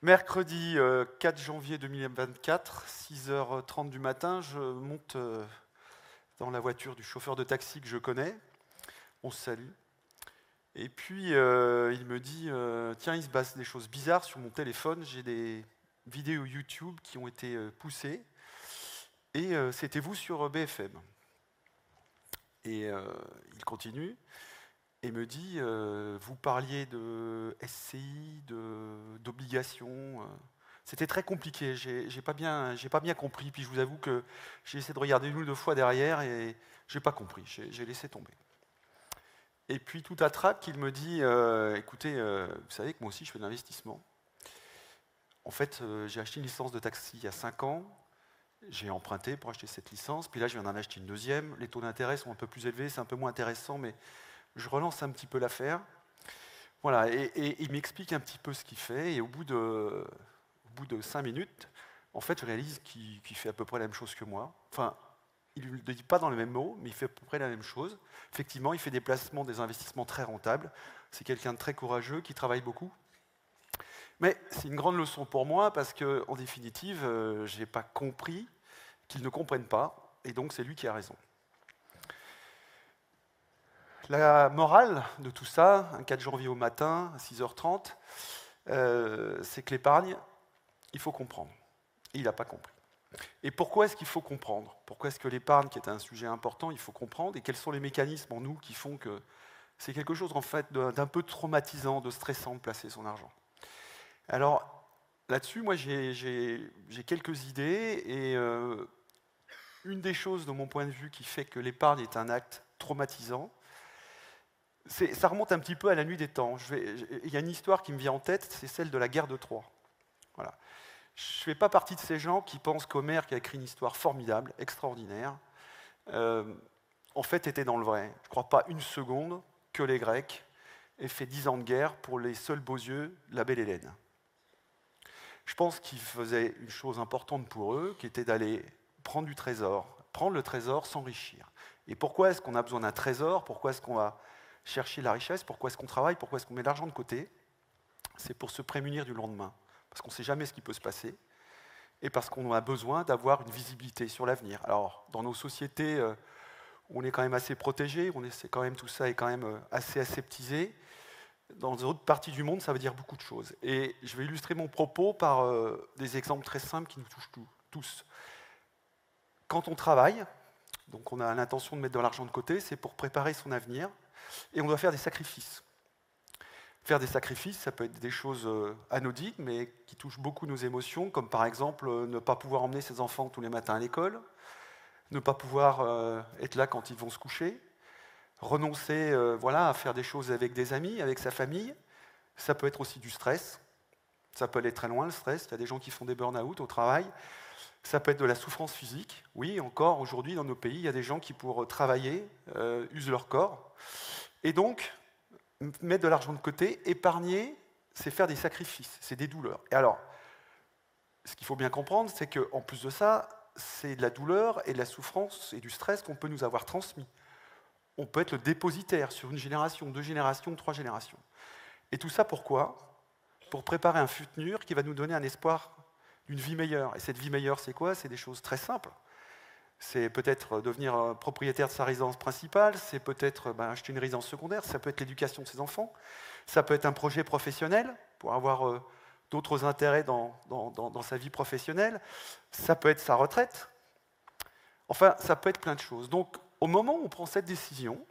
Mercredi 4 janvier 2024, 6h30 du matin, je monte dans la voiture du chauffeur de taxi que je connais. On se salue. Et puis il me dit tiens, il se passe des choses bizarres sur mon téléphone. J'ai des vidéos YouTube qui ont été poussées. Et c'était vous sur BFM. Et il continue et me dit vous parliez de SCI, d'obligations. C'était très compliqué, j'ai pas bien compris, puis je vous avoue que j'ai essayé de regarder une ou deux fois derrière et j'ai pas compris, j'ai laissé tomber. Et puis tout à trac, il me dit écoutez, vous savez que moi aussi je fais de l'investissement. En fait, j'ai acheté une licence de taxi il y a 5 ans, j'ai emprunté pour acheter cette licence, puis là je viens d'en acheter une deuxième, les taux d'intérêt sont un peu plus élevés, c'est un peu moins intéressant, mais je relance un petit peu l'affaire. Voilà, et il m'explique un petit peu ce qu'il fait, et au bout de 5 minutes, en fait, je réalise qu'il fait à peu près la même chose que moi. Enfin, il ne le dit pas dans les mêmes mots, mais il fait à peu près la même chose. Effectivement, il fait des placements, des investissements très rentables. C'est quelqu'un de très courageux, qui travaille beaucoup. Mais c'est une grande leçon pour moi, parce qu'en définitive, je n'ai pas compris qu'il ne comprenne pas, et donc c'est lui qui a raison. La morale de tout ça, un 4 janvier au matin, à 6h30, c'est que l'épargne, il faut comprendre. Et il n'a pas compris. Et pourquoi est-ce qu'il faut comprendre? Pourquoi est-ce que l'épargne, qui est un sujet important, il faut comprendre? Et quels sont les mécanismes en nous qui font que c'est quelque chose en fait d'un peu traumatisant, de stressant de placer son argent? Alors là-dessus, moi j'ai quelques idées et une des choses de mon point de vue qui fait que l'épargne est un acte traumatisant, ça remonte un petit peu à la nuit des temps. Il y a une histoire qui me vient en tête, c'est celle de la guerre de Troie. Voilà. Je ne fais pas partie de ces gens qui pensent qu'Homère, qui a écrit une histoire formidable, extraordinaire, en fait était dans le vrai. Je ne crois pas une seconde que les Grecs aient fait 10 ans de guerre pour les seuls beaux yeux de la belle Hélène. Je pense qu'ils faisaient une chose importante pour eux, qui était d'aller prendre du trésor, prendre le trésor, s'enrichir. Et pourquoi est-ce qu'on a besoin d'un trésor? Pourquoi est-ce qu'on va chercher la richesse? Pourquoi est-ce qu'on travaille? Pourquoi est-ce qu'on met de l'argent de côté? C'est pour se prémunir du lendemain, parce qu'on ne sait jamais ce qui peut se passer, et parce qu'on a besoin d'avoir une visibilité sur l'avenir. Alors, dans nos sociétés, on est quand même assez protégé, tout ça est quand même assez aseptisé. Dans d'autres parties du monde, ça veut dire beaucoup de choses. Et je vais illustrer mon propos par des exemples très simples qui nous touchent tous. Quand on travaille, donc on a l'intention de mettre de l'argent de côté, c'est pour préparer son avenir, et on doit faire des sacrifices. Faire des sacrifices, ça peut être des choses anodines, mais qui touchent beaucoup nos émotions, comme par exemple ne pas pouvoir emmener ses enfants tous les matins à l'école, ne pas pouvoir être là quand ils vont se coucher, renoncer à faire des choses avec des amis, avec sa famille. Ça peut être aussi du stress, ça peut aller très loin le stress, il y a des gens qui font des burn-out au travail. Ça peut être de la souffrance physique. Oui, encore aujourd'hui dans nos pays, il y a des gens qui pour travailler usent leur corps. Et donc, mettre de l'argent de côté, épargner, c'est faire des sacrifices, c'est des douleurs. Et alors, ce qu'il faut bien comprendre, c'est qu'en plus de ça, c'est de la douleur et de la souffrance et du stress qu'on peut nous avoir transmis. On peut être le dépositaire sur une génération, 2 générations, 3 générations. Et tout ça pourquoi? Pour préparer un futur qui va nous donner un espoir d'une vie meilleure. Et cette vie meilleure, c'est quoi? C'est des choses très simples. C'est peut-être devenir propriétaire de sa résidence principale, c'est peut-être acheter une résidence secondaire, ça peut être l'éducation de ses enfants, ça peut être un projet professionnel pour avoir d'autres intérêts dans sa vie professionnelle, ça peut être sa retraite, enfin, ça peut être plein de choses. Donc, au moment où on prend cette décision,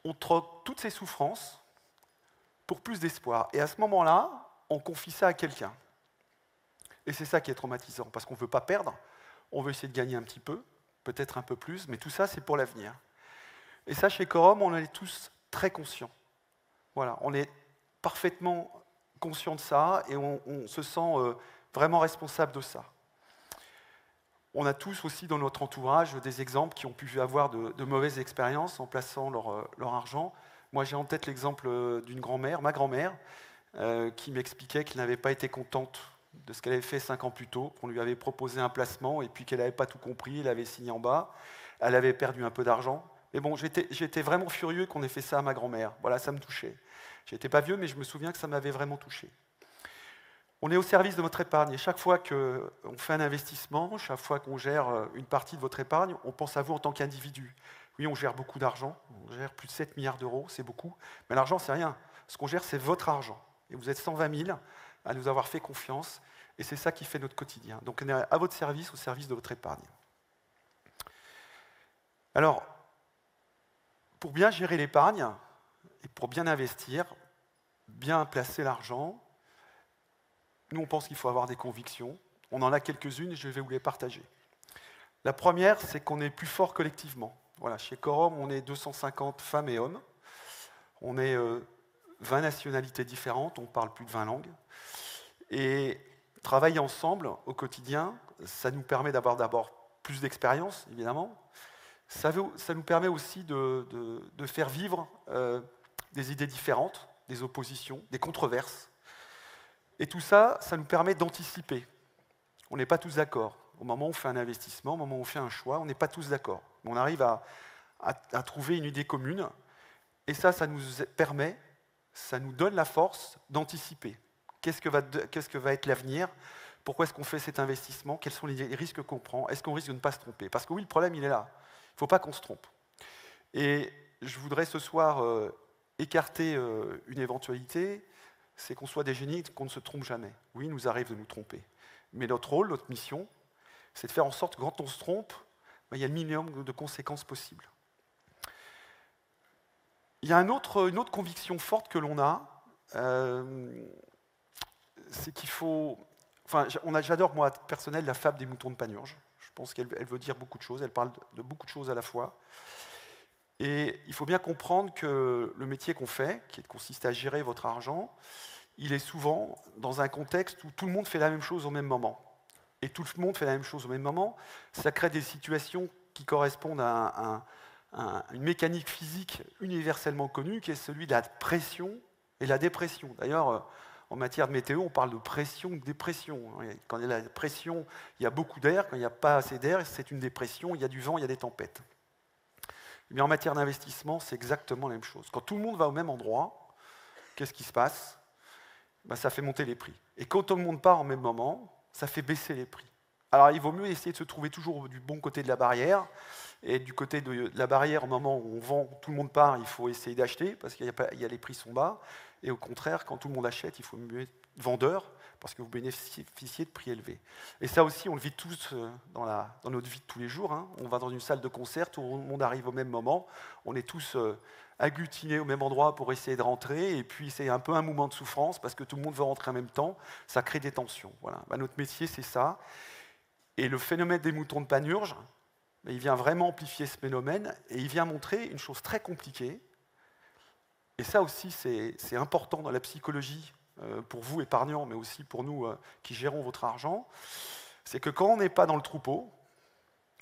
on troque toutes ces souffrances pour plus d'espoir. Et à ce moment-là, on confie ça à quelqu'un. Et c'est ça qui est traumatisant, parce qu'on ne veut pas perdre, on veut essayer de gagner un petit peu, peut-être un peu plus, mais tout ça, c'est pour l'avenir. Et ça, chez Corum, on en est tous très conscients. Voilà, on est parfaitement conscient de ça, et on se sent vraiment responsable de ça. On a tous aussi dans notre entourage des exemples qui ont pu avoir de mauvaises expériences en plaçant leur argent. Moi, j'ai en tête l'exemple d'une grand-mère, ma grand-mère, qui m'expliquait qu'elle n'avait pas été contente de ce qu'elle avait fait 5 ans plus tôt, qu'on lui avait proposé un placement et puis qu'elle n'avait pas tout compris, elle avait signé en bas, elle avait perdu un peu d'argent. Mais bon, j'étais vraiment furieux qu'on ait fait ça à ma grand-mère. Voilà, ça me touchait. J'étais pas vieux, mais je me souviens que ça m'avait vraiment touché. On est au service de votre épargne. Et chaque fois qu'on fait un investissement, chaque fois qu'on gère une partie de votre épargne, on pense à vous en tant qu'individu. Oui, on gère beaucoup d'argent, on gère plus de 7 milliards d'euros, c'est beaucoup, mais l'argent, c'est rien. Ce qu'on gère, c'est votre argent. Et vous êtes 120 000 à nous avoir fait confiance, et c'est ça qui fait notre quotidien. Donc on est à votre service, au service de votre épargne. Alors, pour bien gérer l'épargne, et pour bien investir, bien placer l'argent, nous, on pense qu'il faut avoir des convictions. On en a quelques-unes et je vais vous les partager. La première, c'est qu'on est plus fort collectivement. Voilà, chez Quorum, on est 250 femmes et hommes. On est 20 nationalités différentes, on parle plus de 20 langues. Et travailler ensemble au quotidien, ça nous permet d'avoir d'abord plus d'expérience, évidemment. Ça nous permet aussi de faire vivre des idées différentes, des oppositions, des controverses. Et tout ça, ça nous permet d'anticiper. On n'est pas tous d'accord. Au moment où on fait un investissement, au moment où on fait un choix, on n'est pas tous d'accord. On arrive à trouver une idée commune. Et ça nous permet, ça nous donne la force d'anticiper. Qu'est-ce que va être l'avenir? Pourquoi est-ce qu'on fait cet investissement? Quels sont les risques qu'on prend? Est-ce qu'on risque de ne pas se tromper? Parce que oui, le problème, il est là. Il ne faut pas qu'on se trompe. Et je voudrais ce soir écarter une éventualité, c'est qu'on soit des génies, qu'on ne se trompe jamais. Oui, il nous arrive de nous tromper. Mais notre rôle, notre mission, c'est de faire en sorte que quand on se trompe, il y a le minimum de conséquences possibles. Il y a une autre conviction forte que l'on a, c'est qu'il faut... Enfin, j'adore, moi, personnel, la fable des moutons de Panurge. Je pense qu'elle veut dire beaucoup de choses, elle parle de beaucoup de choses à la fois. Et il faut bien comprendre que le métier qu'on fait, qui consiste à gérer votre argent, il est souvent dans un contexte où tout le monde fait la même chose au même moment. Et tout le monde fait la même chose au même moment, ça crée des situations qui correspondent à une mécanique physique universellement connue, qui est celui de la pression et la dépression. D'ailleurs, en matière de météo, on parle de pression ou de dépression. Quand il y a la pression, il y a beaucoup d'air. Quand il n'y a pas assez d'air, c'est une dépression. Il y a du vent, il y a des tempêtes. Mais en matière d'investissement, c'est exactement la même chose. Quand tout le monde va au même endroit, qu'est-ce qui se passe? Ça fait monter les prix. Et quand tout le monde part au même moment, ça fait baisser les prix. Alors il vaut mieux essayer de se trouver toujours du bon côté de la barrière. Et du côté de la barrière, au moment où on vend, tout le monde part, il faut essayer d'acheter, parce qu'il y a les prix sont bas. Et au contraire, quand tout le monde achète, il faut mieux être vendeur, parce que vous bénéficiez de prix élevés. Et ça aussi, on le vit tous dans notre vie de tous les jours. Hein. On va dans une salle de concert, tout le monde arrive au même moment, on est tous agglutinés au même endroit pour essayer de rentrer, et puis c'est un peu un moment de souffrance, parce que tout le monde veut rentrer en même temps, ça crée des tensions. Voilà. Notre métier, c'est ça. Et le phénomène des moutons de Panurge, il vient vraiment amplifier ce phénomène, et il vient montrer une chose très compliquée. Et ça aussi, c'est important dans la psychologie, pour vous épargnants, mais aussi pour nous qui gérons votre argent, c'est que quand on n'est pas dans le troupeau,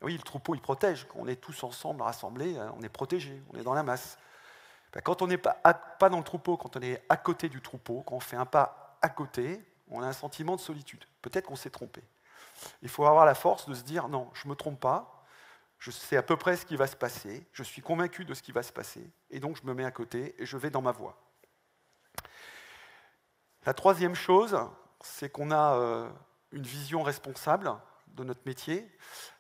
oui, le troupeau, il protège. Quand on est tous ensemble, rassemblés, on est protégés, on est dans la masse. Quand on n'est pas dans le troupeau, quand on est à côté du troupeau, quand on fait un pas à côté, on a un sentiment de solitude. Peut-être qu'on s'est trompé. Il faut avoir la force de se dire, non, je ne me trompe pas, je sais à peu près ce qui va se passer, je suis convaincu de ce qui va se passer, et donc je me mets à côté et je vais dans ma voie. La troisième chose, c'est qu'on a une vision responsable de notre métier.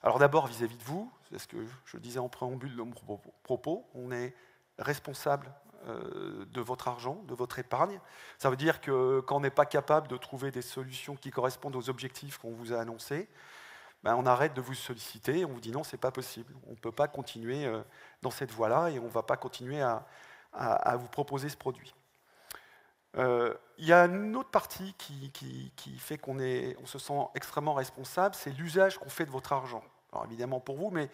Alors d'abord vis-à-vis de vous, c'est ce que je disais en préambule de mon propos, on est responsable de votre argent, de votre épargne. Ça veut dire que quand on n'est pas capable de trouver des solutions qui correspondent aux objectifs qu'on vous a annoncés, on arrête de vous solliciter, on vous dit non, c'est pas possible. On ne peut pas continuer dans cette voie-là et on ne va pas continuer à vous proposer ce produit. Il y a une autre partie qui fait qu'on se sent extrêmement responsable, c'est l'usage qu'on fait de votre argent. Alors évidemment pour vous, mais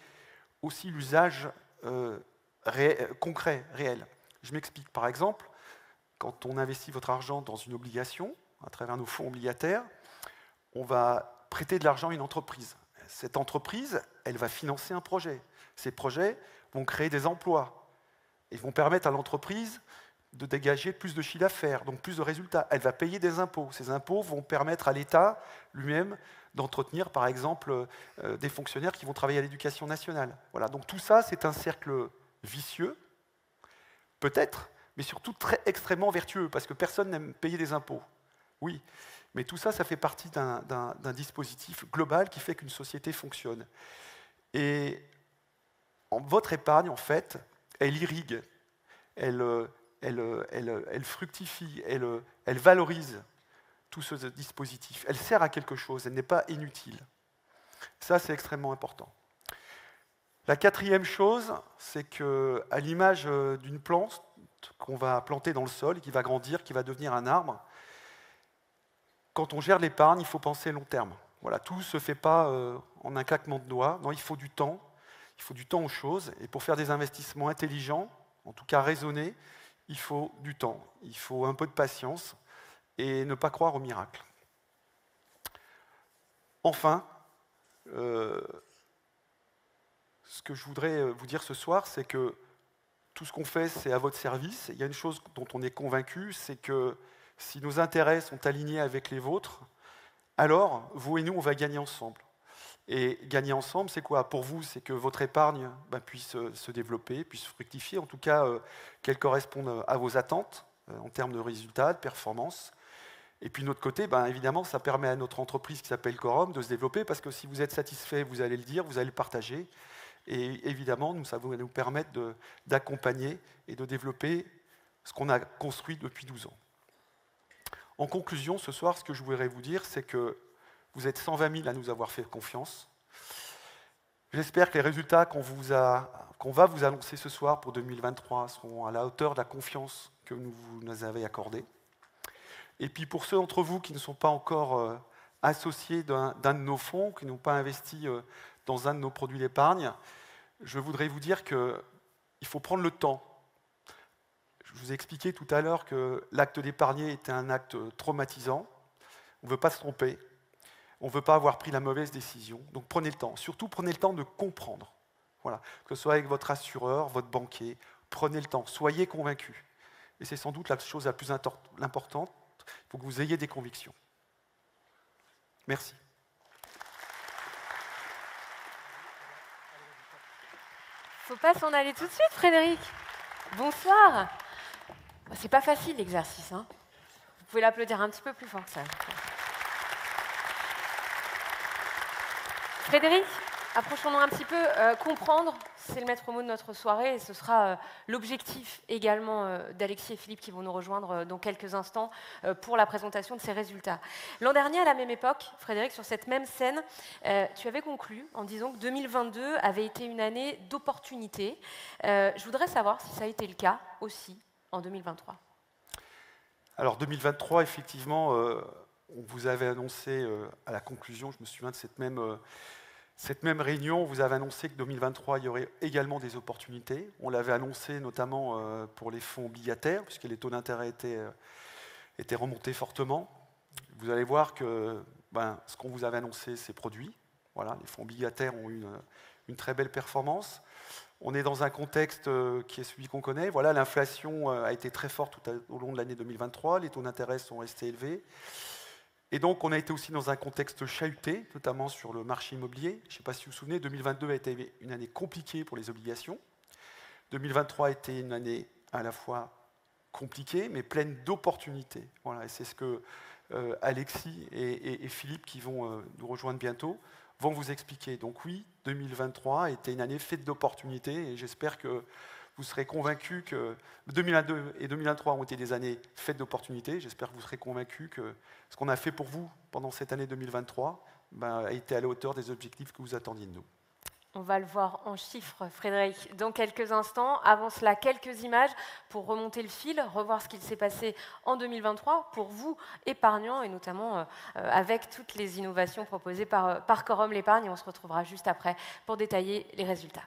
aussi l'usage concret, réel. Je m'explique. Par exemple, quand on investit votre argent dans une obligation, à travers nos fonds obligataires, on va prêter de l'argent à une entreprise. Cette entreprise, elle va financer un projet. Ces projets vont créer des emplois. Ils vont permettre à l'entreprise de dégager plus de chiffre d'affaires, donc plus de résultats. Elle va payer des impôts. Ces impôts vont permettre à l'État lui-même d'entretenir, par exemple, des fonctionnaires qui vont travailler à l'éducation nationale. Voilà. Donc tout ça, c'est un cercle vicieux, peut-être, mais surtout extrêmement vertueux, parce que personne n'aime payer des impôts. Oui, Mais tout ça, ça fait partie d'un dispositif global qui fait qu'une société fonctionne. Et votre épargne, en fait, elle irrigue, elle fructifie, elle valorise tout ce dispositif. Elle sert à quelque chose, elle n'est pas inutile. Ça, c'est extrêmement important. La quatrième chose, c'est qu'à l'image d'une plante qu'on va planter dans le sol, qui va grandir, qui va devenir un arbre, quand on gère l'épargne, il faut penser long terme. Voilà, tout ne se fait pas en un claquement de doigts. Non, il faut du temps. Il faut du temps aux choses. Et pour faire des investissements intelligents, en tout cas raisonnés, il faut du temps. Il faut un peu de patience et ne pas croire au miracle. Enfin, ce que je voudrais vous dire ce soir, c'est que tout ce qu'on fait, c'est à votre service. Il y a une chose dont on est convaincu, c'est que si nos intérêts sont alignés avec les vôtres, alors vous et nous, on va gagner ensemble. Et gagner ensemble, c'est quoi? Pour vous, c'est que votre épargne puisse se développer, puisse fructifier, en tout cas qu'elle corresponde à vos attentes en termes de résultats, de performance. Et puis de notre côté, évidemment, ça permet à notre entreprise qui s'appelle Corum de se développer, parce que si vous êtes satisfait, vous allez le dire, vous allez le partager. Et évidemment, ça va nous permettre d'accompagner et de développer ce qu'on a construit depuis 12 ans. En conclusion, ce soir, ce que je voudrais vous dire, c'est que vous êtes 120 000 à nous avoir fait confiance. J'espère que les résultats qu'on va vous annoncer ce soir pour 2023 seront à la hauteur de la confiance que vous nous avez accordée. Et puis pour ceux d'entre vous qui ne sont pas encore associés d'un de nos fonds, qui n'ont pas investi dans un de nos produits d'épargne, je voudrais vous dire qu'il faut prendre le temps. Je vous ai expliqué tout à l'heure que l'acte d'épargner était un acte traumatisant. On ne veut pas se tromper. On ne veut pas avoir pris la mauvaise décision. Donc prenez le temps. Surtout, prenez le temps de comprendre. Voilà. Que ce soit avec votre assureur, votre banquier, prenez le temps. Soyez convaincus. Et c'est sans doute la chose la plus importante. Il faut que vous ayez des convictions. Merci. Il ne faut pas s'en aller tout de suite, Frédéric. Bonsoir. C'est pas facile l'exercice, hein. Vous pouvez l'applaudir un petit peu plus fort que ça. Frédéric, approchons-nous un petit peu. Comprendre, c'est le maître mot de notre soirée et ce sera l'objectif également d'Alexis et Philippe qui vont nous rejoindre dans quelques instants pour la présentation de ces résultats. L'an dernier, à la même époque, Frédéric, sur cette même scène, tu avais conclu en disant que 2022 avait été une année d'opportunités. Je voudrais savoir si ça a été le cas aussi en 2023. Alors 2023, effectivement, on vous avait annoncé à la conclusion, je me souviens de cette même réunion, on vous avait annoncé que 2023, il y aurait également des opportunités. On l'avait annoncé notamment pour les fonds obligataires, puisque les taux d'intérêt étaient remontés fortement. Vous allez voir que ce qu'on vous avait annoncé s'est produit. Voilà, les fonds obligataires ont eu une très belle performance. On est dans un contexte qui est celui qu'on connaît. Voilà, l'inflation a été très forte au long de l'année 2023, les taux d'intérêt sont restés élevés. Et donc, on a été aussi dans un contexte chahuté, notamment sur le marché immobilier. Je ne sais pas si vous vous souvenez, 2022 a été une année compliquée pour les obligations. 2023 a été une année à la fois compliquée, mais pleine d'opportunités. Voilà, et c'est ce que Alexis et Philippe, qui vont nous rejoindre bientôt, vont vous expliquer. Donc oui, 2023 a été une année faite d'opportunités, et j'espère que vous serez convaincus que 2022 et 2023 ont été des années faites d'opportunités. J'espère que vous serez convaincus que ce qu'on a fait pour vous pendant cette année 2023 a été à la hauteur des objectifs que vous attendiez de nous. On va le voir en chiffres, Frédéric, dans quelques instants. Avant cela, quelques images pour remonter le fil, revoir ce qu'il s'est passé en 2023 pour vous, épargnants, et notamment avec toutes les innovations proposées par Corum l'épargne. Et on se retrouvera juste après pour détailler les résultats.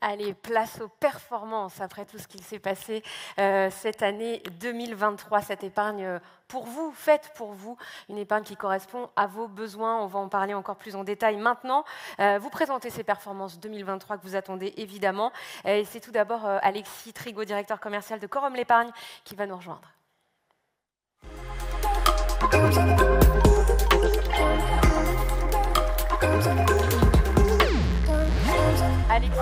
Allez, place aux performances après tout ce qui s'est passé cette année 2023, cette épargne pour vous, faite pour vous, une épargne qui correspond à vos besoins. On va en parler encore plus en détail maintenant. Vous présentez ces performances 2023 que vous attendez évidemment. Et c'est tout d'abord Alexis Trigaud, directeur commercial de Quorum l'Épargne, qui va nous rejoindre. Alexis,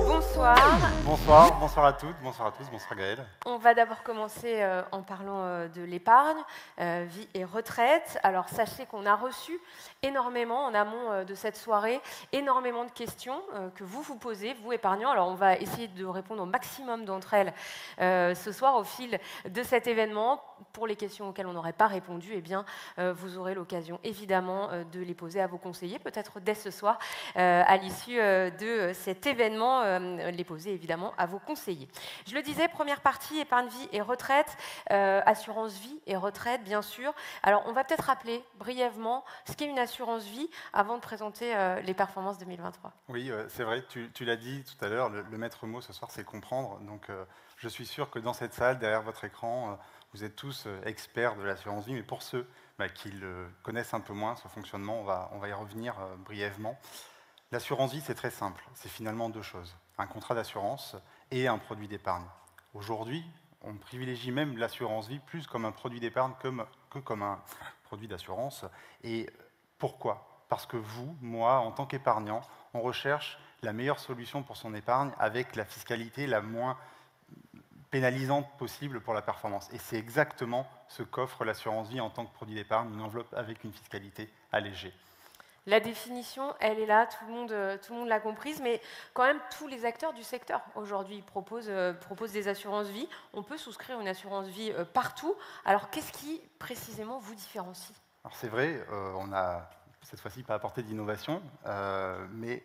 bonsoir. Bonsoir à toutes, bonsoir à tous, bonsoir Gaël. On va d'abord commencer en parlant de l'épargne, vie et retraite. Alors sachez qu'on a reçu énormément en amont de cette soirée, énormément de questions que vous vous posez, vous épargnants. Alors on va essayer de répondre au maximum d'entre elles ce soir au fil de cet événement. Pour les questions auxquelles on n'aurait pas répondu, eh bien, vous aurez l'occasion évidemment de les poser à vos conseillers, peut-être dès ce soir à l'issue de cet événement, les poser évidemment à vos conseillers. Je le disais, première partie, épargne vie et retraite, assurance vie et retraite, bien sûr. Alors, on va peut-être rappeler brièvement ce qu'est une assurance vie avant de présenter les performances 2023. Oui, c'est vrai, tu l'as dit tout à l'heure, le maître mot ce soir, c'est comprendre. Donc, je suis sûr que dans cette salle, derrière votre écran, vous êtes tous experts de l'assurance vie, mais pour ceux qui connaissent un peu moins ce fonctionnement, on va y revenir brièvement. L'assurance vie, c'est très simple. C'est finalement deux choses. Un contrat d'assurance et un produit d'épargne. Aujourd'hui, on privilégie même l'assurance vie plus comme un produit d'épargne que comme un produit d'assurance. Et pourquoi? Parce que vous, moi, en tant qu'épargnant, on recherche la meilleure solution pour son épargne avec la fiscalité la moins pénalisante possible pour la performance. Et c'est exactement ce qu'offre l'assurance vie en tant que produit d'épargne, une enveloppe avec une fiscalité allégée. La définition, elle est là, tout le monde l'a comprise, mais quand même, tous les acteurs du secteur aujourd'hui proposent des assurances vie. On peut souscrire une assurance vie partout. Alors, qu'est-ce qui, précisément, vous différencie? Alors, c'est vrai, on n'a cette fois-ci pas apporté d'innovation, mais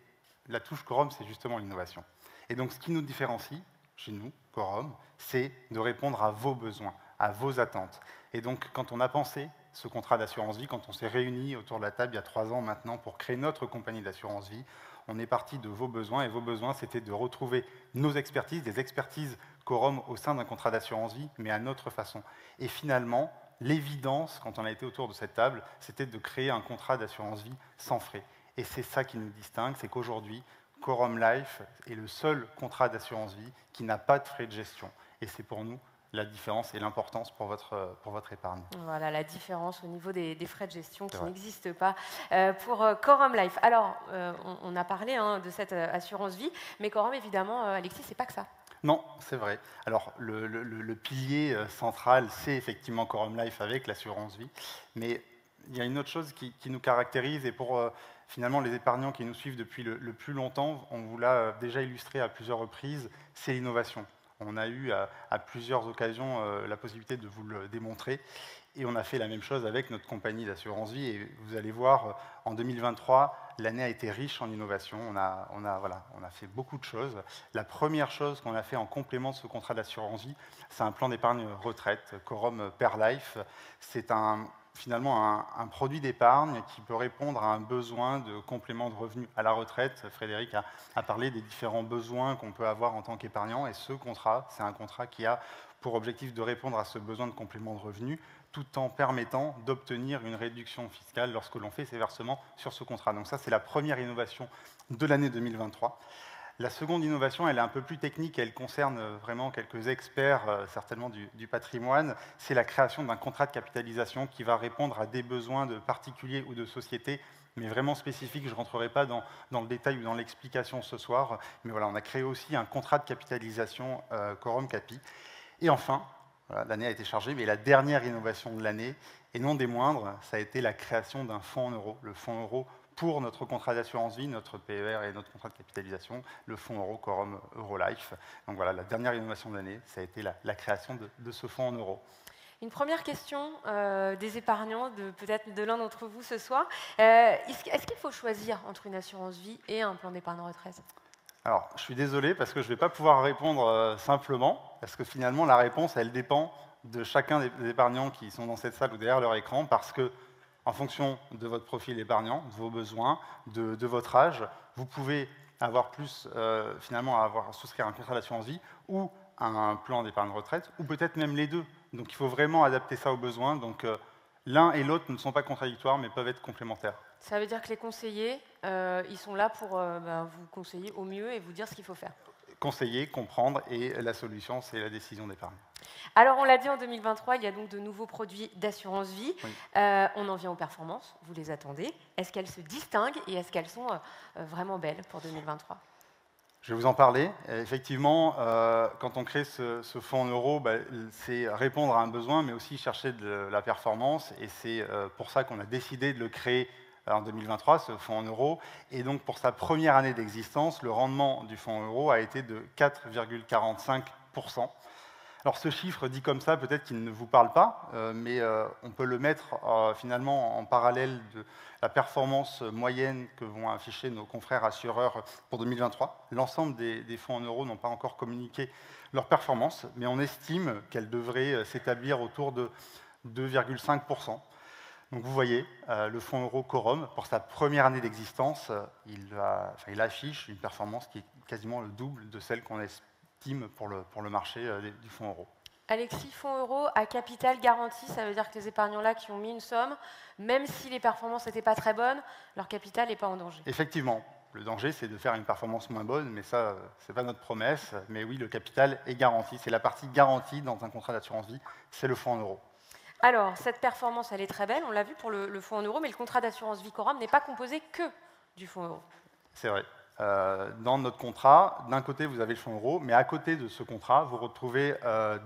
la touche Quorum, c'est justement l'innovation. Et donc, ce qui nous différencie, chez nous, Quorum, c'est de répondre à vos besoins, à vos attentes. Et donc, quand on a pensé ce contrat d'assurance vie, quand on s'est réunis autour de la table il y a 3 ans maintenant pour créer notre compagnie d'assurance vie, on est parti de vos besoins, et vos besoins, c'était de retrouver nos expertises, des expertises Quorum au sein d'un contrat d'assurance vie, mais à notre façon. Et finalement, l'évidence, quand on a été autour de cette table, c'était de créer un contrat d'assurance vie sans frais. Et c'est ça qui nous distingue, c'est qu'aujourd'hui, Quorum Life est le seul contrat d'assurance vie qui n'a pas de frais de gestion. Et c'est pour nous la différence et l'importance pour votre épargne. Voilà, la différence au niveau des frais de gestion qui n'existent pas pour Quorum Life. Alors, on a parlé de cette assurance vie, mais Quorum, évidemment, Alexis, c'est pas que ça. Non, c'est vrai. Alors, le pilier central, c'est effectivement Quorum Life avec l'assurance vie, mais il y a une autre chose qui nous caractérise, et pour finalement les épargnants qui nous suivent depuis le plus longtemps, on vous l'a déjà illustré à plusieurs reprises, c'est l'innovation. On a eu à plusieurs occasions la possibilité de vous le démontrer, et on a fait la même chose avec notre compagnie d'assurance vie, et vous allez voir, en 2023, l'année a été riche en innovation, on a fait beaucoup de choses. La première chose qu'on a fait en complément de ce contrat d'assurance vie, c'est un plan d'épargne retraite, Quorum Per Life. C'est finalement un produit d'épargne qui peut répondre à un besoin de complément de revenus à la retraite. Frédéric a parlé des différents besoins qu'on peut avoir en tant qu'épargnant, et ce contrat, c'est un contrat qui a pour objectif de répondre à ce besoin de complément de revenus, tout en permettant d'obtenir une réduction fiscale lorsque l'on fait ses versements sur ce contrat. Donc ça, c'est la première innovation de l'année 2023. La seconde innovation, elle est un peu plus technique, elle concerne vraiment quelques experts, certainement du patrimoine, c'est la création d'un contrat de capitalisation qui va répondre à des besoins de particuliers ou de sociétés, mais vraiment spécifiques. Je ne rentrerai pas dans le détail ou dans l'explication ce soir, mais voilà, on a créé aussi un contrat de capitalisation Quorum Capi. Et enfin, voilà, l'année a été chargée, mais la dernière innovation de l'année, et non des moindres, ça a été la création d'un fonds en euros, le fonds euro pour notre contrat d'assurance vie, notre PER et notre contrat de capitalisation, le fonds euro Quorum Eurolife. Donc voilà, la dernière innovation de l'année, ça a été la création de ce fonds en euros. Une première question des épargnants, peut-être de l'un d'entre vous ce soir. Est-ce qu'il faut choisir entre une assurance vie et un plan d'épargne retraite? Alors, je suis désolé parce que je ne vais pas pouvoir répondre simplement, parce que finalement, la réponse, elle dépend de chacun des épargnants qui sont dans cette salle ou derrière leur écran, parce que en fonction de votre profil épargnant, de vos besoins, de votre âge, vous pouvez avoir plus, finalement, à avoir à souscrire un contrat d'assurance vie ou un plan d'épargne retraite, ou peut-être même les deux. Donc il faut vraiment adapter ça aux besoins. Donc l'un et l'autre ne sont pas contradictoires, mais peuvent être complémentaires. Ça veut dire que les conseillers, ils sont là pour vous conseiller au mieux et vous dire ce qu'il faut faire. Conseiller, comprendre, et la solution, c'est la décision d'épargne. Alors, on l'a dit, en 2023, il y a donc de nouveaux produits d'assurance vie. Oui. On en vient aux performances, vous les attendez. Est-ce qu'elles se distinguent et est-ce qu'elles sont vraiment belles pour 2023 ? Je vais vous en parler. Effectivement, quand on crée ce fonds en euros, c'est répondre à un besoin, mais aussi chercher de la performance. Et c'est pour ça qu'on a décidé de le créer en 2023, ce fonds en euros. Et donc, pour sa première année d'existence, le rendement du fonds en euros a été de 4,45%. Alors, ce chiffre dit comme ça, peut-être qu'il ne vous parle pas, mais on peut le mettre finalement en parallèle de la performance moyenne que vont afficher nos confrères assureurs pour 2023. L'ensemble des fonds en euros n'ont pas encore communiqué leur performance, mais on estime qu'elle devrait s'établir autour de 2,5%. Donc vous voyez, le fonds euro Quorum, pour sa première année d'existence, il affiche une performance qui est quasiment le double de celle qu'on estime pour le marché du fonds euro. Alexis, fonds euro à capital garanti, ça veut dire que les épargnants là qui ont mis une somme, même si les performances n'étaient pas très bonnes, leur capital n'est pas en danger. Effectivement. Le danger, c'est de faire une performance moins bonne, mais ça, ce n'est pas notre promesse. Mais oui, le capital est garanti. C'est la partie garantie dans un contrat d'assurance vie, c'est le fonds en euros. Alors, cette performance, elle est très belle, on l'a vu pour le fonds en euros, mais le contrat d'assurance vie Quorum n'est pas composé que du fonds euro. C'est vrai. Dans notre contrat, d'un côté, vous avez le fonds euro, mais à côté de ce contrat, vous retrouvez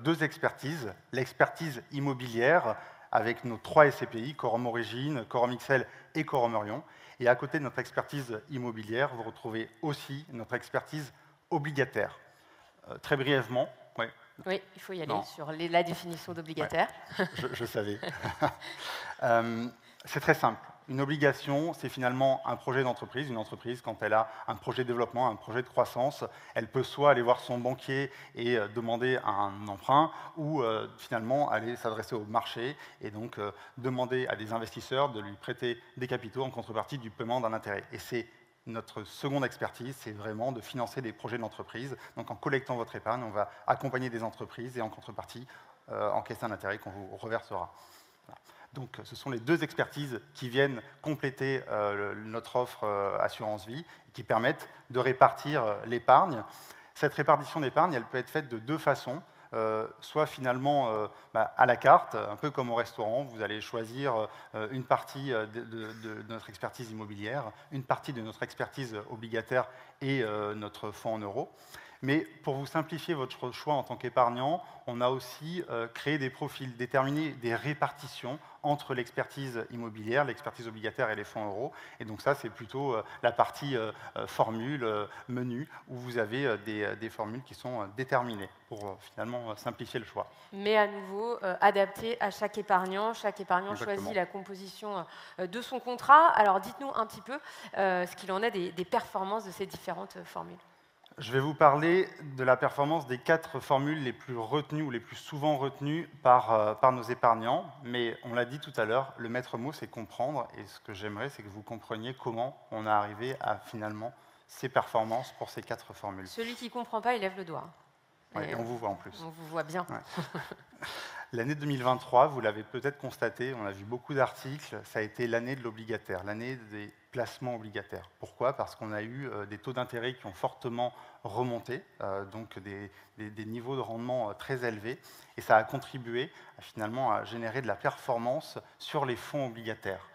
deux expertises. L'expertise immobilière, avec nos 3 SCPI, Quorum Origine, Quorum XL et Quorum Orion. Et à côté de notre expertise immobilière, vous retrouvez aussi notre expertise obligataire. Très brièvement, ouais. Oui, il faut y aller sur la définition d'obligataire. Ouais, je savais. C'est très simple. Une obligation, c'est finalement un projet d'entreprise. Une entreprise, quand elle a un projet de développement, un projet de croissance, elle peut soit aller voir son banquier et demander un emprunt, ou finalement aller s'adresser au marché et donc demander à des investisseurs de lui prêter des capitaux en contrepartie du paiement d'un intérêt. Et c'est notre seconde expertise, c'est vraiment de financer des projets d'entreprise. Donc en collectant votre épargne, on va accompagner des entreprises et en contrepartie encaisser un intérêt qu'on vous reversera. Voilà. Donc ce sont les deux expertises qui viennent compléter notre offre assurance vie, qui permettent de répartir l'épargne. Cette répartition d'épargne, elle peut être faite de deux façons. Soit finalement à la carte, un peu comme au restaurant, vous allez choisir une partie de notre expertise immobilière, une partie de notre expertise obligataire et notre fonds en euros. Mais pour vous simplifier votre choix en tant qu'épargnant, on a aussi créé des profils, déterminé des répartitions entre l'expertise immobilière, l'expertise obligataire et les fonds euros. Et donc ça, c'est plutôt la partie formule, menu, où vous avez des formules qui sont déterminées pour finalement simplifier le choix. Mais à nouveau, adapté à chaque épargnant. Chaque épargnant Exactement. choisit la composition de son contrat. Alors dites-nous un petit peu ce qu'il en est des performances de ces différentes formules. Je vais vous parler de la performance des 4 formules les plus retenues ou les plus souvent retenues par nos épargnants. Mais on l'a dit tout à l'heure, le maître mot, c'est comprendre. Et ce que j'aimerais, c'est que vous compreniez comment on est arrivé à finalement ces performances pour ces 4 formules. Celui qui ne comprend pas, il lève le doigt. Ouais, et on vous voit en plus. On vous voit bien. Ouais. L'année 2023, vous l'avez peut-être constaté, on a vu beaucoup d'articles, ça a été l'année de l'obligataire, l'année des placements obligataires. Pourquoi ? Parce qu'on a eu des taux d'intérêt qui ont fortement remonté, donc des niveaux de rendement très élevés, et ça a contribué finalement à générer de la performance sur les fonds obligataires.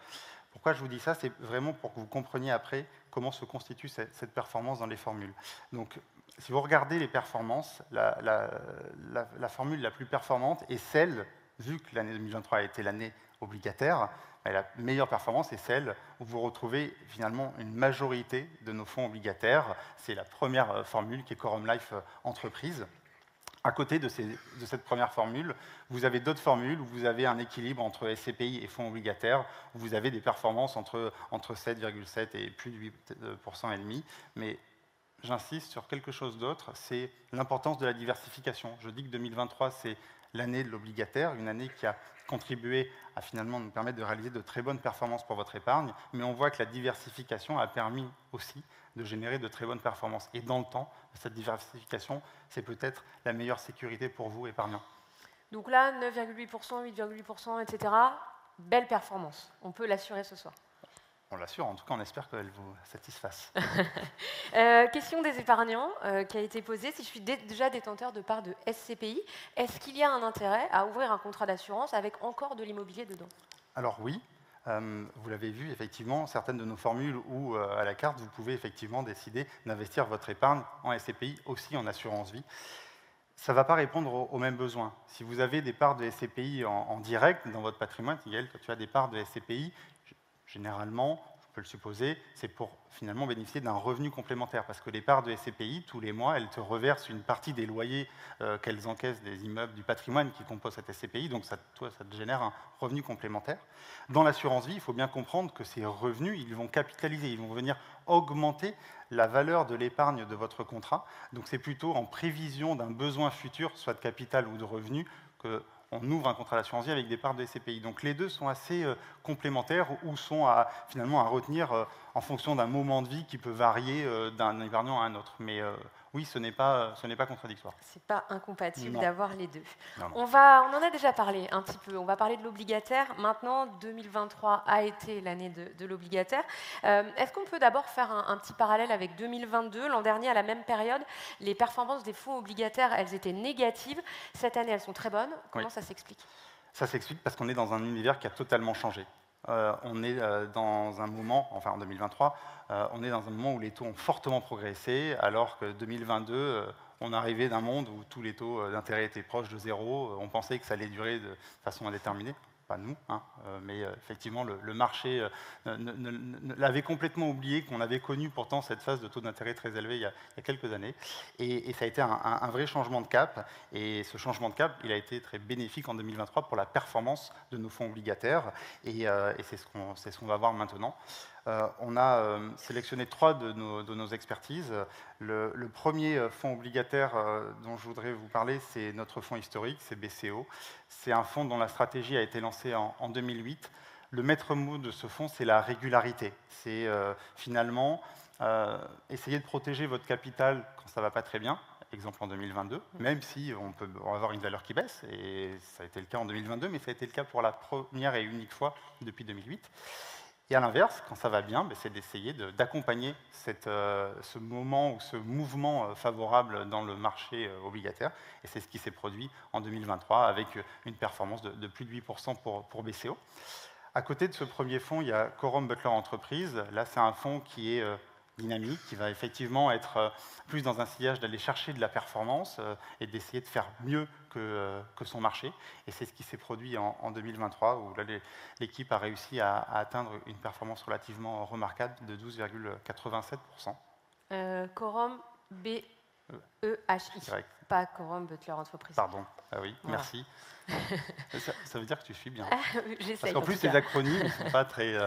Pourquoi je vous dis ça ? C'est vraiment pour que vous compreniez après comment se constitue cette performance dans les formules. Donc, si vous regardez les performances, la formule la plus performante est celle, vu que l'année 2023 a été l'année obligataire, la meilleure performance est celle où vous retrouvez finalement une majorité de nos fonds obligataires. C'est la première formule qui est Quorum Life Entreprise. À côté de cette première formule, vous avez d'autres formules où vous avez un équilibre entre SCPI et fonds obligataires, où vous avez des performances entre 7,7 et plus de 8% et demi. Mais j'insiste sur quelque chose d'autre, c'est l'importance de la diversification. Je dis que 2023, c'est l'année de l'obligataire, une année qui a contribué à finalement nous permettre de réaliser de très bonnes performances pour votre épargne, mais on voit que la diversification a permis aussi de générer de très bonnes performances. Et dans le temps, cette diversification, c'est peut-être la meilleure sécurité pour vous, épargnants. Donc là, 9,8%, 8,8%, etc. Belle performance. On peut l'assurer ce soir. On l'assure, en tout cas, on espère qu'elle vous satisfasse. Question des épargnants qui a été posée. Si je suis déjà détenteur de parts de SCPI, est-ce qu'il y a un intérêt à ouvrir un contrat d'assurance avec encore de l'immobilier dedans? Alors oui, vous l'avez vu, effectivement, certaines de nos formules où, à la carte, vous pouvez effectivement décider d'investir votre épargne en SCPI, aussi en assurance vie. Ça ne va pas répondre aux mêmes besoins. Si vous avez des parts de SCPI en direct dans votre patrimoine, Miguel, quand tu as des parts de SCPI, généralement, je peux le supposer, c'est pour finalement bénéficier d'un revenu complémentaire. Parce que les parts de SCPI, tous les mois, elles te reversent une partie des loyers qu'elles encaissent des immeubles du patrimoine qui composent cette SCPI. Donc toi, ça te génère un revenu complémentaire. Dans l'assurance vie, il faut bien comprendre que ces revenus, ils vont capitaliser, ils vont venir augmenter la valeur de l'épargne de votre contrat. Donc c'est plutôt en prévision d'un besoin futur, soit de capital ou de revenus, qu'on ouvre un contrat d'assurance vie avec des parts de SCPI. Donc les deux sont assez complémentaires ou sont finalement à retenir en fonction d'un moment de vie qui peut varier d'un épargnant à un autre. Mais oui, ce n'est pas contradictoire. Ce n'est pas incompatible Non. d'avoir les deux. Non, non. On en a déjà parlé un petit peu. On va parler de l'obligataire. Maintenant, 2023 a été l'année de l'obligataire. Est-ce qu'on peut d'abord faire un petit parallèle avec 2022? L'an dernier, à la même période, les performances des fonds obligataires, elles étaient négatives. Cette année, elles sont très bonnes. Comment ça s'explique? Ça s'explique parce qu'on est dans un univers qui a totalement changé. On est dans un moment, enfin en 2023, on est dans un moment où les taux ont fortement progressé, alors que 2022, on arrivait d'un monde où tous les taux d'intérêt étaient proches de zéro. On pensait que ça allait durer de façon indéterminée. Pas nous, hein, mais effectivement, le marché l'avait complètement oublié, qu'on avait connu pourtant cette phase de taux d'intérêt très élevé il y a quelques années. Et ça a été un vrai changement de cap. Et ce changement de cap, il a été très bénéfique en 2023 pour la performance de nos fonds obligataires. Et c'est ce qu'on va voir maintenant. On a sélectionné 3 de nos expertises. Le premier fonds obligataire dont je voudrais vous parler, c'est notre fonds historique, c'est BCO. C'est un fonds dont la stratégie a été lancée en 2008. Le maître mot de ce fonds, c'est la régularité. C'est finalement essayer de protéger votre capital quand ça ne va pas très bien, exemple en 2022, même si on peut avoir une valeur qui baisse, et ça a été le cas en 2022, mais ça a été le cas pour la première et unique fois depuis 2008. Et à l'inverse, quand ça va bien, c'est d'essayer d'accompagner ce moment ou ce mouvement favorable dans le marché obligataire. Et c'est ce qui s'est produit en 2023 avec une performance de plus de 8% pour BCO. À côté de ce premier fonds, il y a Corum Butler Entreprises. Là, c'est un fonds qui est dynamique, qui va effectivement être plus dans un sillage d'aller chercher de la performance et d'essayer de faire mieux que son marché. Et c'est ce qui s'est produit en 2023, où là, l'équipe a réussi à atteindre une performance relativement remarquable de 12,87%. Corum B-E-H-I, pas Corum Butler Entreprises. Pardon, ah oui, voilà. Merci. Ça veut dire que tu suis bien. Parce qu'en plus, les acronymes ne sont pas très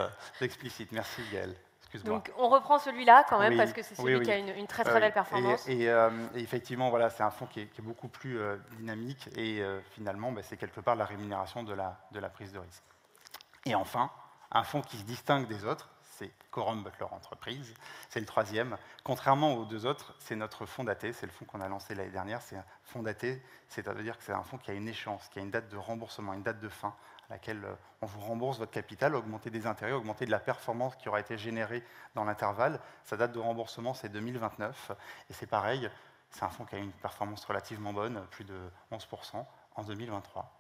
explicites. Merci, Gaëlle. Donc on reprend celui-là quand même, parce que c'est celui qui a une très très belle performance. Et effectivement, voilà, c'est un fonds qui est beaucoup plus dynamique et finalement, c'est quelque part la rémunération de la prise de risque. Et enfin, un fonds qui se distingue des autres, c'est Corum Butler Entreprises, c'est le troisième. Contrairement aux deux autres, c'est notre fonds daté, c'est le fonds qu'on a lancé l'année dernière, c'est un fonds daté, c'est-à-dire que c'est un fonds qui a une échéance, qui a une date de remboursement, une date de fin, à laquelle on vous rembourse votre capital, augmenter des intérêts, augmenter de la performance qui aura été générée dans l'intervalle. Sa date de remboursement, c'est 2029. Et c'est pareil, c'est un fonds qui a une performance relativement bonne, plus de 11% en 2023.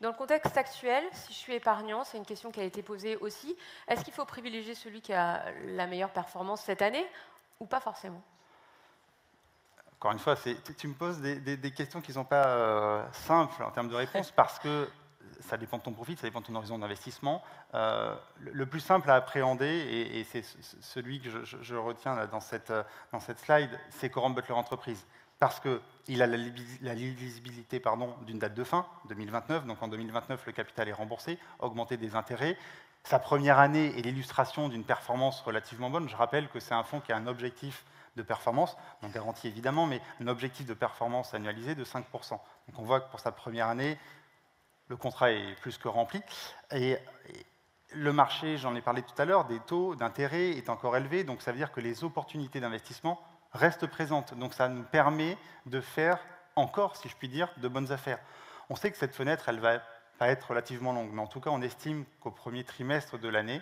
Dans le contexte actuel, si je suis épargnant, c'est une question qui a été posée aussi, est-ce qu'il faut privilégier celui qui a la meilleure performance cette année ou pas forcément? Encore une fois, tu me poses des questions qui ne sont pas simples en termes de réponse parce que ça dépend de ton profil, ça dépend de ton horizon d'investissement. Le plus simple à appréhender, et c'est celui que je retiens là, dans cette slide, c'est Corum Butler Entreprises. Parce qu'il a la lisibilité d'une date de fin, 2029, donc en 2029, le capital est remboursé, augmenter des intérêts. sa première année est l'illustration d'une performance relativement bonne. Je rappelle que c'est un fonds qui a un objectif de performance, non garanti évidemment, mais un objectif de performance annualisé de 5%. Donc on voit que pour sa première année, le contrat est plus que rempli. Et le marché, j'en ai parlé tout à l'heure, des taux d'intérêt est encore élevé, donc ça veut dire que les opportunités d'investissement restent présentes. Donc ça nous permet de faire encore, si je puis dire, de bonnes affaires. On sait que cette fenêtre, elle va pas être relativement longue, mais en tout cas, on estime qu'au premier trimestre de l'année,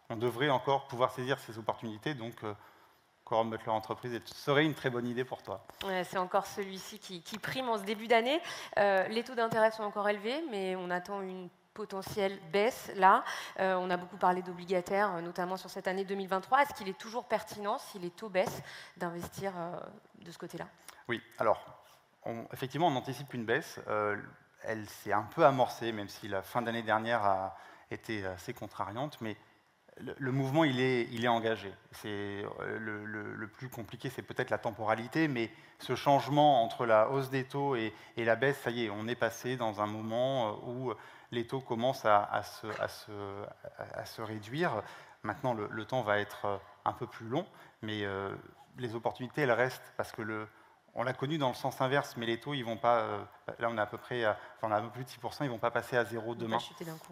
on devrait encore pouvoir saisir ces opportunités. Donc, Quorum Butler Entreprise serait une très bonne idée pour toi. Ouais, c'est encore celui-ci qui prime en ce début d'année. Les taux d'intérêt sont encore élevés, mais on attend une potentielle baisse là. On a beaucoup parlé d'obligataires, notamment sur cette année 2023. Est-ce qu'il est toujours pertinent, si les taux baissent, d'investir de ce côté-là? Oui, alors, effectivement, on anticipe une baisse. Elle s'est un peu amorcée, même si la fin d'année dernière a été assez contrariante, mais le mouvement, il est engagé. Le plus compliqué, c'est peut-être la temporalité, mais ce changement entre la hausse des taux et la baisse, ça y est, on est passé dans un moment où les taux commencent à se réduire. Maintenant, le temps va être un peu plus long, mais les opportunités, elles restent, parce que on l'a connu dans le sens inverse, mais les taux, ils vont pas. Là, on est à peu près, on a un peu plus de 6%, ils vont pas passer à zéro demain.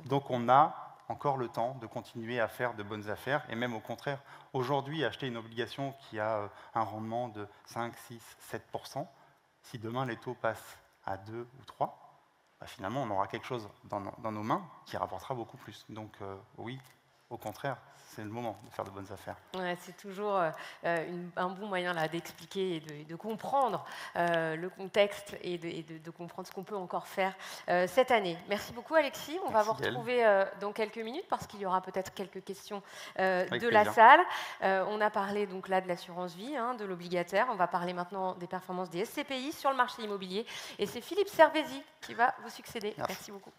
Donc, on a encore le temps de continuer à faire de bonnes affaires, et même au contraire, aujourd'hui, acheter une obligation qui a un rendement de 5, 6, 7%, si demain les taux passent à 2 ou 3, bah, finalement, on aura quelque chose dans nos mains qui rapportera beaucoup plus. Donc, oui, au contraire, c'est le moment de faire de bonnes affaires. Ouais, c'est toujours un bon moyen là d'expliquer et de comprendre le contexte et de comprendre ce qu'on peut encore faire cette année. Merci beaucoup Alexis. On va vous retrouver dans quelques minutes parce qu'il y aura peut-être quelques questions de la salle. On a parlé donc là de l'assurance vie, de l'obligataire. On va parler maintenant des performances des SCPI sur le marché immobilier. Et c'est Philippe Servézy qui va vous succéder. Merci beaucoup.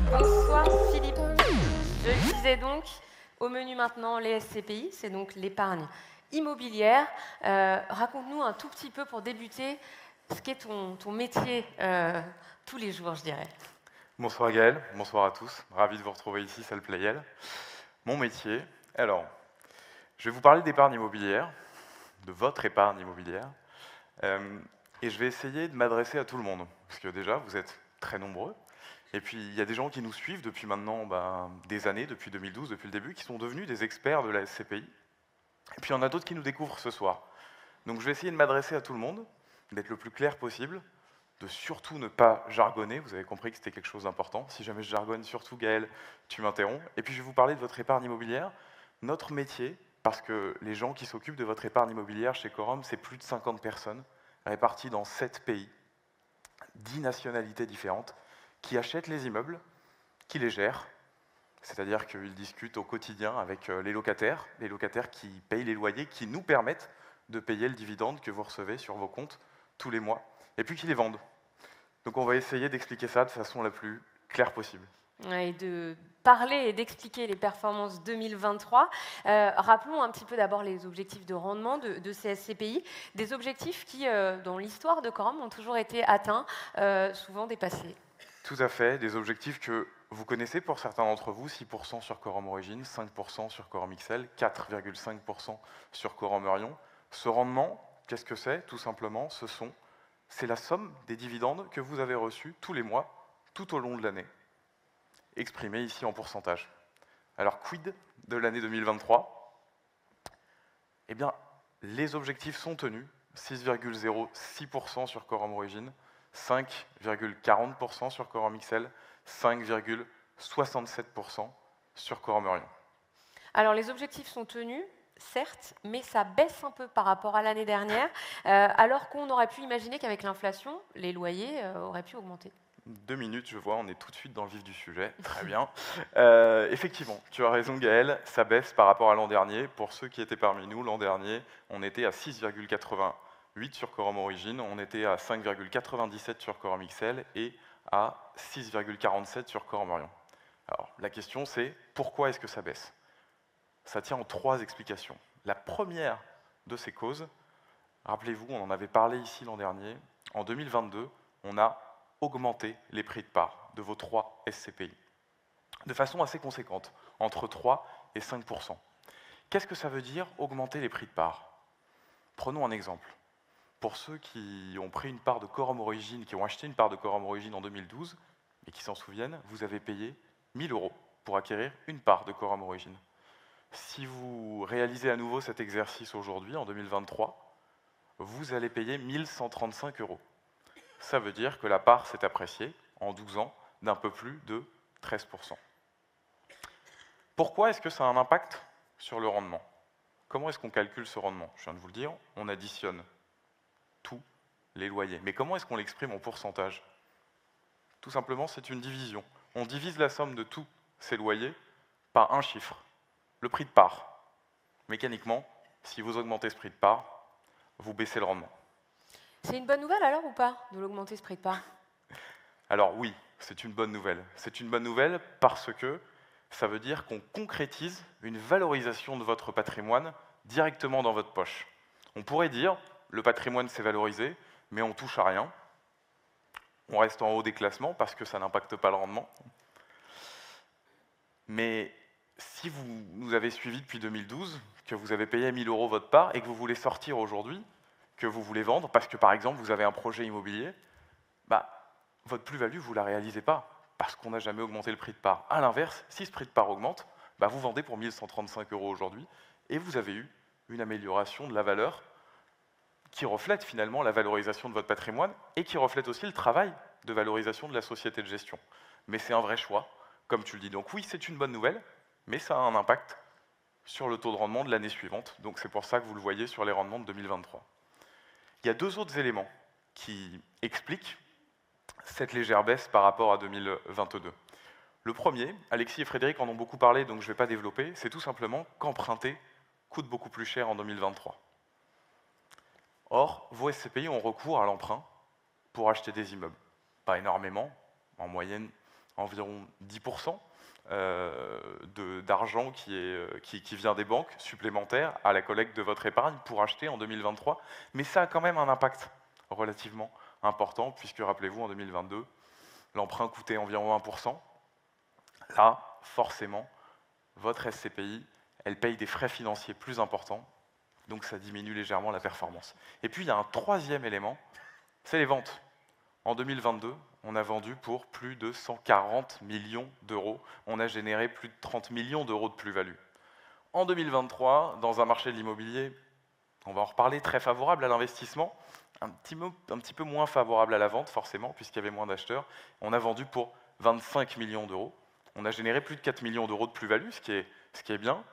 Bonsoir Philippe. Je le disais donc, au menu maintenant les SCPI, c'est donc l'épargne immobilière. Raconte-nous un tout petit peu pour débuter ce qu'est ton métier tous les jours, je dirais. Bonsoir Gaël, bonsoir à tous. Ravi de vous retrouver ici, salle Playel. Mon métier, alors, je vais vous parler d'épargne immobilière, de votre épargne immobilière, et je vais essayer de m'adresser à tout le monde, parce que déjà, vous êtes très nombreux, et puis il y a des gens qui nous suivent depuis maintenant des années, depuis 2012, depuis le début, qui sont devenus des experts de la SCPI, et puis il y en a d'autres qui nous découvrent ce soir. Donc je vais essayer de m'adresser à tout le monde, d'être le plus clair possible, de surtout ne pas jargonner, vous avez compris que c'était quelque chose d'important. Si jamais je jargonne, surtout Gaël, tu m'interromps. Et puis je vais vous parler de votre épargne immobilière. Notre métier, parce que les gens qui s'occupent de votre épargne immobilière chez Quorum, c'est plus de 50 personnes, réparties dans 7 pays, 10 nationalités différentes, qui achètent les immeubles, qui les gèrent, c'est-à-dire qu'ils discutent au quotidien avec les locataires qui payent les loyers, qui nous permettent de payer le dividende que vous recevez sur vos comptes tous les mois, et puis qui les vendent. Donc on va essayer d'expliquer ça de façon la plus claire possible. Et de parler et d'expliquer les performances 2023. Rappelons un petit peu d'abord les objectifs de rendement de ces SCPI, des objectifs qui, dans l'histoire de Quorum, ont toujours été atteints, souvent dépassés. Tout à fait, des objectifs que vous connaissez pour certains d'entre vous, 6% sur Quorum Origine, 5% sur Quorum XL, 4,5% sur Quorum Eurion. Ce rendement, qu'est-ce que c'est? Tout simplement, c'est la somme des dividendes que vous avez reçus tous les mois, tout au long de l'année, exprimé ici en pourcentage. Alors, quid de l'année 2023? Eh bien, les objectifs sont tenus, 6,06% sur Quorum Origine, 5,40% sur Quorum XL, 5,67% sur Quorum Eurion. Alors, les objectifs sont tenus, certes, mais ça baisse un peu par rapport à l'année dernière, alors qu'on aurait pu imaginer qu'avec l'inflation, les loyers auraient pu augmenter. 2 minutes, je vois, on est tout de suite dans le vif du sujet. Très bien. Effectivement, tu as raison Gaël, ça baisse par rapport à l'an dernier. Pour ceux qui étaient parmi nous, l'an dernier, on était à 6,88 sur Quorum Origine, on était à 5,97 sur Quorum XL et à 6,47 sur Quorum Eurion. Alors, la question c'est, pourquoi est-ce que ça baisse? Ça tient en 3 explications. La première de ces causes Rappelez-vous, on en avait parlé ici l'an dernier. En 2022, on a augmenté les prix de part de vos 3 SCPI de façon assez conséquente, entre 3 et 5%. Qu'est-ce que ça veut dire augmenter les prix de part? Prenons un exemple. Pour ceux qui ont pris une part de Quorum Origin, qui ont acheté une part de Quorum Origin en 2012, et qui s'en souviennent, vous avez payé 1 000 € pour acquérir une part de Quorum Origin. Si vous réalisez à nouveau cet exercice aujourd'hui, en 2023, vous allez payer 1 135 €. Ça veut dire que la part s'est appréciée, en 12 ans, d'un peu plus de 13%. Pourquoi est-ce que ça a un impact sur le rendement? Comment est-ce qu'on calcule ce rendement? Je viens de vous le dire, on additionne tous les loyers. Mais comment est-ce qu'on l'exprime en pourcentage? Tout simplement, c'est une division. On divise la somme de tous ces loyers par un chiffre, le prix de part. Mécaniquement, si vous augmentez ce prix de part, vous baissez le rendement. C'est une bonne nouvelle alors ou pas, de l'augmenter ce prix de part? Alors oui, c'est une bonne nouvelle. C'est une bonne nouvelle parce que ça veut dire qu'on concrétise une valorisation de votre patrimoine directement dans votre poche. On pourrait dire, le patrimoine s'est valorisé, mais on ne touche à rien. On reste en haut des classements parce que ça n'impacte pas le rendement. Mais si vous nous avez suivis depuis 2012, que vous avez payé 1 000 € votre part et que vous voulez sortir aujourd'hui, que vous voulez vendre parce que, par exemple, vous avez un projet immobilier, votre plus-value, vous ne la réalisez pas parce qu'on n'a jamais augmenté le prix de part. À l'inverse, si ce prix de part augmente, vous vendez pour 1 135 € aujourd'hui et vous avez eu une amélioration de la valeur qui reflète finalement la valorisation de votre patrimoine et qui reflète aussi le travail de valorisation de la société de gestion. Mais c'est un vrai choix, comme tu le dis. Donc oui, c'est une bonne nouvelle, mais ça a un impact sur le taux de rendement de l'année suivante. Donc c'est pour ça que vous le voyez sur les rendements de 2023. Il y a 2 autres éléments qui expliquent cette légère baisse par rapport à 2022. Le premier, Alexis et Frédéric en ont beaucoup parlé, donc je ne vais pas développer, c'est tout simplement qu'emprunter coûte beaucoup plus cher en 2023. Or, vos SCPI ont recours à l'emprunt pour acheter des immeubles. Pas énormément, en moyenne environ 10% d'argent qui vient des banques supplémentaires à la collecte de votre épargne pour acheter en 2023, mais ça a quand même un impact relativement important, puisque rappelez-vous, en 2022, l'emprunt coûtait environ 1%. Là, forcément, votre SCPI, elle paye des frais financiers plus importants, donc ça diminue légèrement la performance. Et puis, il y a un troisième élément, c'est les ventes. En 2022, on a vendu pour plus de 140 millions d'euros. On a généré plus de 30 millions d'euros de plus-value. En 2023, dans un marché de l'immobilier, on va en reparler, très favorable à l'investissement, un petit peu moins favorable à la vente, forcément, puisqu'il y avait moins d'acheteurs. On a vendu pour 25 millions d'euros. On a généré plus de 4 millions d'euros de plus-value, ce qui est bien,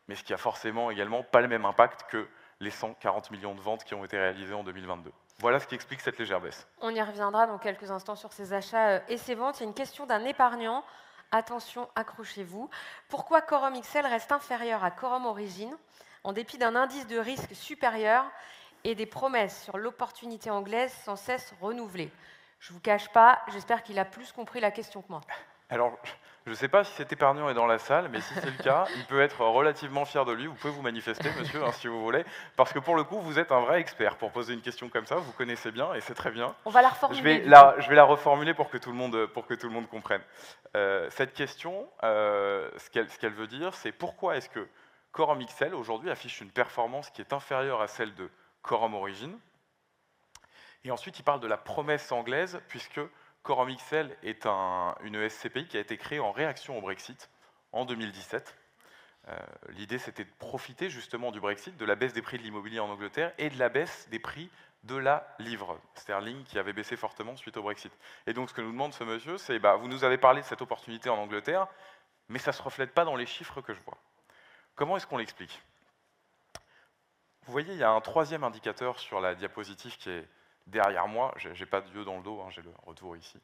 mais ce qui a forcément également pas le même impact que les 140 millions de ventes qui ont été réalisées en 2022. Voilà ce qui explique cette légère baisse. On y reviendra dans quelques instants sur ces achats et ces ventes. Il y a une question d'un épargnant. Attention, accrochez-vous. Pourquoi Quorum XL reste inférieur à Quorum Origin en dépit d'un indice de risque supérieur et des promesses sur l'opportunité anglaise sans cesse renouvelées? Je ne vous cache pas, j'espère qu'il a plus compris la question que moi. Alors, je ne sais pas si cet épargnant est dans la salle, mais si c'est le cas, il peut être relativement fier de lui. Vous pouvez vous manifester, monsieur, si vous voulez, parce que pour le coup, vous êtes un vrai expert pour poser une question comme ça. Vous connaissez bien, et c'est très bien. On va la reformuler. Je vais la reformuler pour que tout le monde comprenne. Cette question, ce qu'elle veut dire, c'est pourquoi est-ce que Quorum XL, aujourd'hui, affiche une performance qui est inférieure à celle de Quorum Origin. Et ensuite, il parle de la promesse anglaise, puisque Quorum XL est une SCPI qui a été créée en réaction au Brexit en 2017. L'idée, c'était de profiter justement du Brexit, de la baisse des prix de l'immobilier en Angleterre et de la baisse des prix de la livre sterling qui avait baissé fortement suite au Brexit. Et donc, ce que nous demande ce monsieur, c'est vous nous avez parlé de cette opportunité en Angleterre, mais ça ne se reflète pas dans les chiffres que je vois. Comment est-ce qu'on l'explique? Vous voyez, il y a un troisième indicateur sur la diapositive qui est derrière moi. Je n'ai pas d'yeux dans le dos, j'ai le retour ici.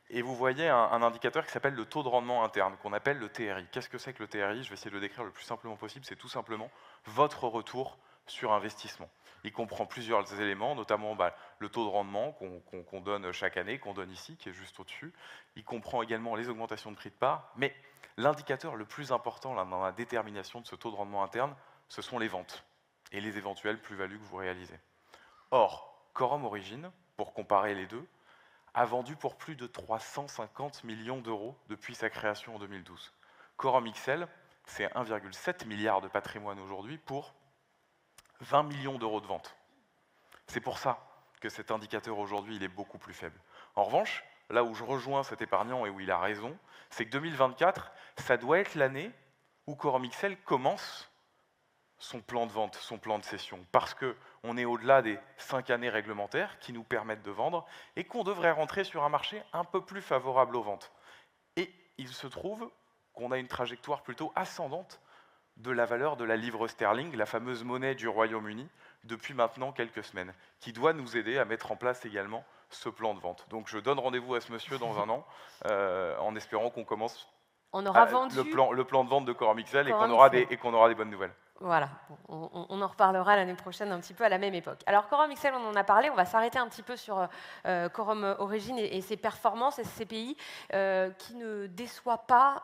Et vous voyez un indicateur qui s'appelle le taux de rendement interne, qu'on appelle le TRI. Qu'est-ce que c'est que le TRI? Je vais essayer de le décrire le plus simplement possible. C'est tout simplement votre retour sur investissement. Il comprend plusieurs éléments, notamment le taux de rendement qu'on donne chaque année, qu'on donne ici, qui est juste au-dessus. Il comprend également les augmentations de prix de part, mais l'indicateur le plus important dans la détermination de ce taux de rendement interne, ce sont les ventes. et les éventuelles plus-values que vous réalisez. Or, Quorum Origin, pour comparer les deux, a vendu pour plus de 350 millions d'euros depuis sa création en 2012. Quorum XL, c'est 1,7 milliard de patrimoine aujourd'hui pour 20 millions d'euros de vente. C'est pour ça que cet indicateur aujourd'hui, il est beaucoup plus faible. En revanche, là où je rejoins cet épargnant et où il a raison, c'est que 2024, ça doit être l'année où Quorum XL commence son plan de vente, son plan de cession, parce qu'on est au-delà des 5 années réglementaires qui nous permettent de vendre et qu'on devrait rentrer sur un marché un peu plus favorable aux ventes. Et il se trouve qu'on a une trajectoire plutôt ascendante de la valeur de la livre sterling, la fameuse monnaie du Royaume-Uni, depuis maintenant quelques semaines, qui doit nous aider à mettre en place également ce plan de vente. Donc je donne rendez-vous à ce monsieur dans un an, en espérant qu'on commence On aura vendu le plan de vente de Quorum XL et Quorum qu'on aura des bonnes nouvelles. Voilà, on en reparlera l'année prochaine un petit peu à la même époque. Alors Quorum XL, on en a parlé, on va s'arrêter un petit peu sur Quorum Origin et ses performances SCPI qui ne déçoit pas,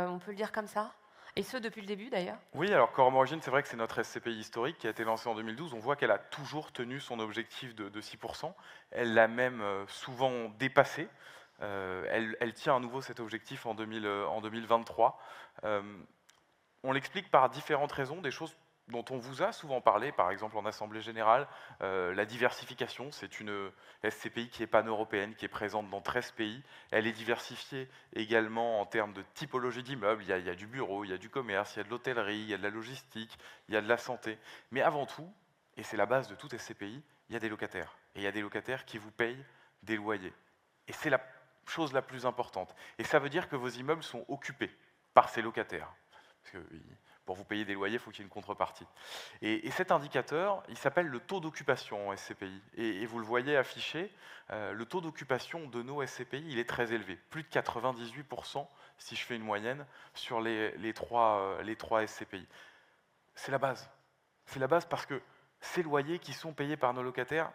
on peut le dire comme ça, et ce depuis le début d'ailleurs. Oui, alors Quorum Origin, c'est vrai que c'est notre SCPI historique qui a été lancée en 2012. On voit qu'elle a toujours tenu son objectif de 6%. Elle l'a même souvent dépassé. Elle tient à nouveau cet objectif en 2023. On l'explique par différentes raisons, des choses dont on vous a souvent parlé, par exemple en Assemblée Générale. La diversification, c'est une SCPI qui est pan-européenne, qui est présente dans 13 pays. Elle est diversifiée également en termes de typologie d'immeubles. Il y a du bureau, il y a du commerce, il y a de l'hôtellerie, il y a de la logistique, il y a de la santé. Mais avant tout, et c'est la base de toute SCPI, il y a des locataires. Et il y a des locataires qui vous payent des loyers. Et c'est la chose la plus importante. Et ça veut dire que vos immeubles sont occupés par ces locataires. Parce que pour vous payer des loyers, il faut qu'il y ait une contrepartie. Et cet indicateur, il s'appelle le taux d'occupation en SCPI. Et vous le voyez affiché, le taux d'occupation de nos SCPI, il est très élevé. Plus de 98%, si je fais une moyenne, sur les trois SCPI. C'est la base. C'est la base parce que ces loyers qui sont payés par nos locataires,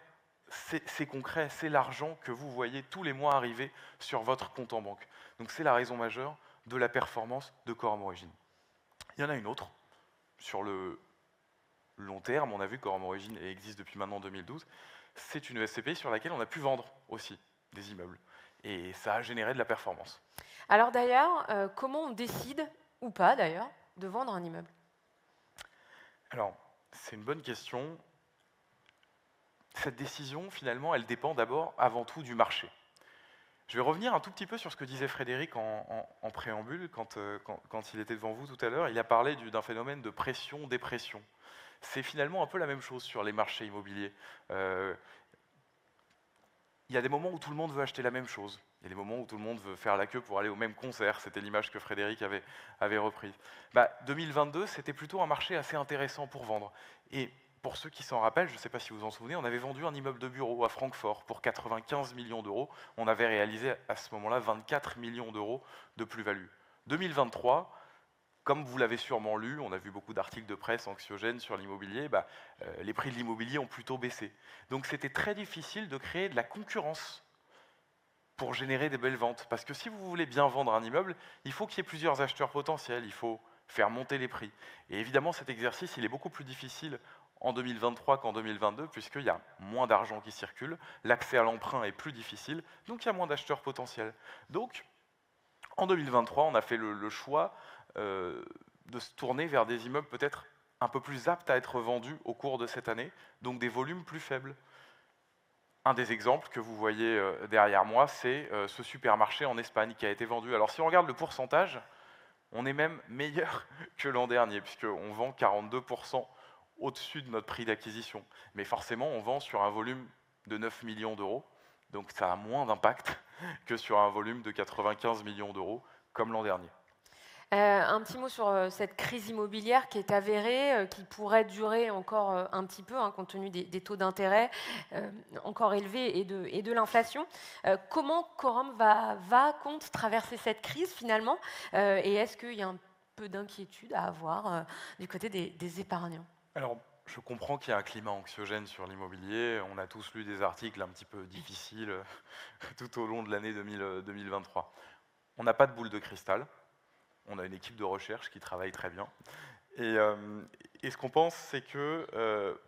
c'est concret, c'est l'argent que vous voyez tous les mois arriver sur votre compte en banque. Donc c'est la raison majeure de la performance de Quorum Origin. Il y en a une autre, sur le long terme, on a vu que Quorum Origin existe depuis maintenant 2012, c'est une SCPI sur laquelle on a pu vendre aussi des immeubles. Et ça a généré de la performance. Alors d'ailleurs, comment on décide, ou pas d'ailleurs, de vendre un immeuble? Alors, c'est une bonne question. Cette décision, finalement, elle dépend d'abord, avant tout, du marché. Je vais revenir un tout petit peu sur ce que disait Frédéric en préambule, quand il était devant vous tout à l'heure. Il a parlé d'un phénomène de pression-dépression. C'est finalement un peu la même chose sur les marchés immobiliers. Il y a des moments où tout le monde veut acheter la même chose. Il y a des moments où tout le monde veut faire la queue pour aller au même concert. C'était l'image que Frédéric avait reprise. 2022, c'était plutôt un marché assez intéressant pour vendre. Et pour ceux qui s'en rappellent, je ne sais pas si vous vous en souvenez, on avait vendu un immeuble de bureau à Francfort pour 95 millions d'euros. On avait réalisé à ce moment-là 24 millions d'euros de plus-value. 2023, comme vous l'avez sûrement lu, on a vu beaucoup d'articles de presse anxiogènes sur l'immobilier, les prix de l'immobilier ont plutôt baissé. Donc c'était très difficile de créer de la concurrence pour générer des belles ventes. Parce que si vous voulez bien vendre un immeuble, il faut qu'il y ait plusieurs acheteurs potentiels, il faut faire monter les prix. Et évidemment, cet exercice, il est beaucoup plus difficile en 2023 qu'en 2022, puisqu'il y a moins d'argent qui circule, l'accès à l'emprunt est plus difficile, donc il y a moins d'acheteurs potentiels. Donc, en 2023, on a fait le choix de se tourner vers des immeubles peut-être un peu plus aptes à être vendus au cours de cette année, donc des volumes plus faibles. Un des exemples que vous voyez derrière moi, c'est ce supermarché en Espagne qui a été vendu. Alors si on regarde le pourcentage, on est même meilleur que l'an dernier, puisqu'on vend 42% au-dessus de notre prix d'acquisition. Mais forcément, on vend sur un volume de 9 millions d'euros, donc ça a moins d'impact que sur un volume de 95 millions d'euros, comme l'an dernier. Un petit mot sur cette crise immobilière qui est avérée, qui pourrait durer encore un petit peu, compte tenu des taux d'intérêt encore élevés et de l'inflation. Comment Quorum compte traverser cette crise finalement et est-ce qu'il y a un peu d'inquiétude à avoir du côté des épargnants? Alors, je comprends qu'il y a un climat anxiogène sur l'immobilier. On a tous lu des articles un petit peu difficiles tout au long de l'année 2023. On n'a pas de boule de cristal. On a une équipe de recherche qui travaille très bien. Et ce qu'on pense, c'est que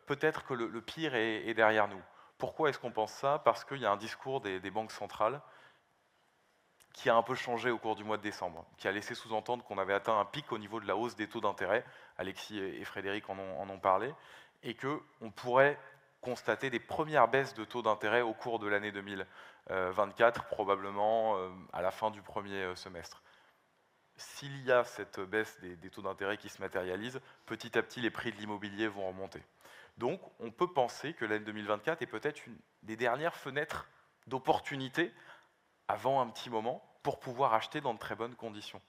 peut-être que le pire est derrière nous. Pourquoi est-ce qu'on pense ça? Parce qu'il y a un discours des banques centrales qui a un peu changé au cours du mois de décembre, qui a laissé sous-entendre qu'on avait atteint un pic au niveau de la hausse des taux d'intérêt, Alexis et Frédéric en ont parlé, et qu'on pourrait constater des premières baisses de taux d'intérêt au cours de l'année 2024, probablement à la fin du premier semestre. S'il y a cette baisse des taux d'intérêt qui se matérialise, petit à petit, les prix de l'immobilier vont remonter. Donc, on peut penser que l'année 2024 est peut-être une des dernières fenêtres d'opportunité avant un petit moment pour pouvoir acheter dans de très bonnes conditions.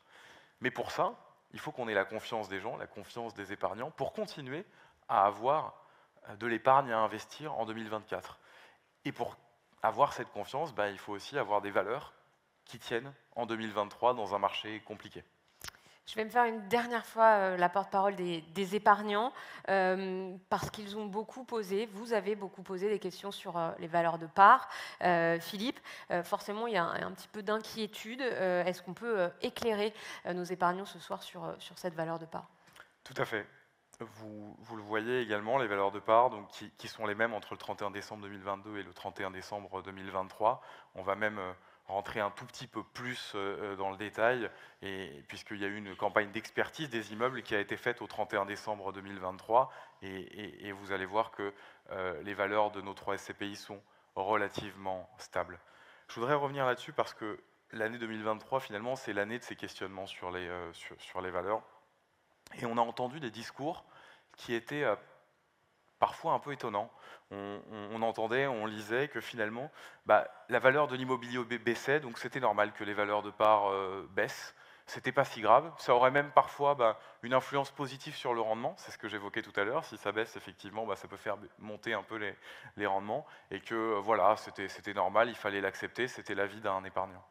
Mais pour ça, il faut qu'on ait la confiance des gens, la confiance des épargnants pour continuer à avoir de l'épargne à investir en 2024. Et pour avoir cette confiance, il faut aussi avoir des valeurs qui tiennent en 2023 dans un marché compliqué. Je vais me faire une dernière fois la porte-parole des épargnants, parce qu'ils ont beaucoup posé, vous avez beaucoup posé des questions sur les valeurs de part. Philippe, forcément, il y a un petit peu d'inquiétude. Est-ce qu'on peut éclairer nos épargnants ce soir sur cette valeur de part? Tout à fait. Vous le voyez également, les valeurs de part donc, qui sont les mêmes entre le 31 décembre 2022 et le 31 décembre 2023. On va même rentrer un tout petit peu plus dans le détail, puisqu'il y a eu une campagne d'expertise des immeubles qui a été faite au 31 décembre 2023, et vous allez voir que les valeurs de nos 3 SCPI sont relativement stables. Je voudrais revenir là-dessus parce que l'année 2023, finalement, c'est l'année de ces questionnements sur les valeurs. Et on a entendu des discours qui étaient parfois un peu étonnants. On entendait, on lisait que finalement, la valeur de l'immobilier baissait, donc c'était normal que les valeurs de part baissent. C'était pas si grave. Ça aurait même parfois une influence positive sur le rendement, c'est ce que j'évoquais tout à l'heure. Si ça baisse, effectivement, ça peut faire monter un peu les rendements. Et que voilà, c'était normal, il fallait l'accepter, c'était l'avis d'un épargnant.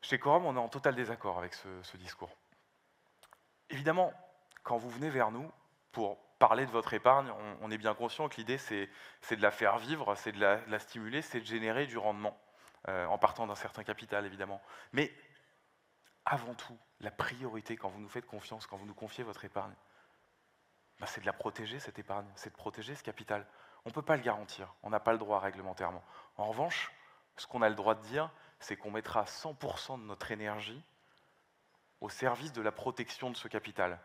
Chez Quorum, on est en total désaccord avec ce discours. Évidemment, quand vous venez vers nous pour parler de votre épargne, on est bien conscient que l'idée, c'est de la faire vivre, c'est de la stimuler, c'est de générer du rendement, en partant d'un certain capital, évidemment. Mais avant tout, la priorité, quand vous nous faites confiance, quand vous nous confiez votre épargne, c'est de la protéger, cette épargne, c'est de protéger ce capital. On ne peut pas le garantir, on n'a pas le droit réglementairement. En revanche, ce qu'on a le droit de dire, c'est qu'on mettra 100% de notre énergie au service de la protection de ce capital,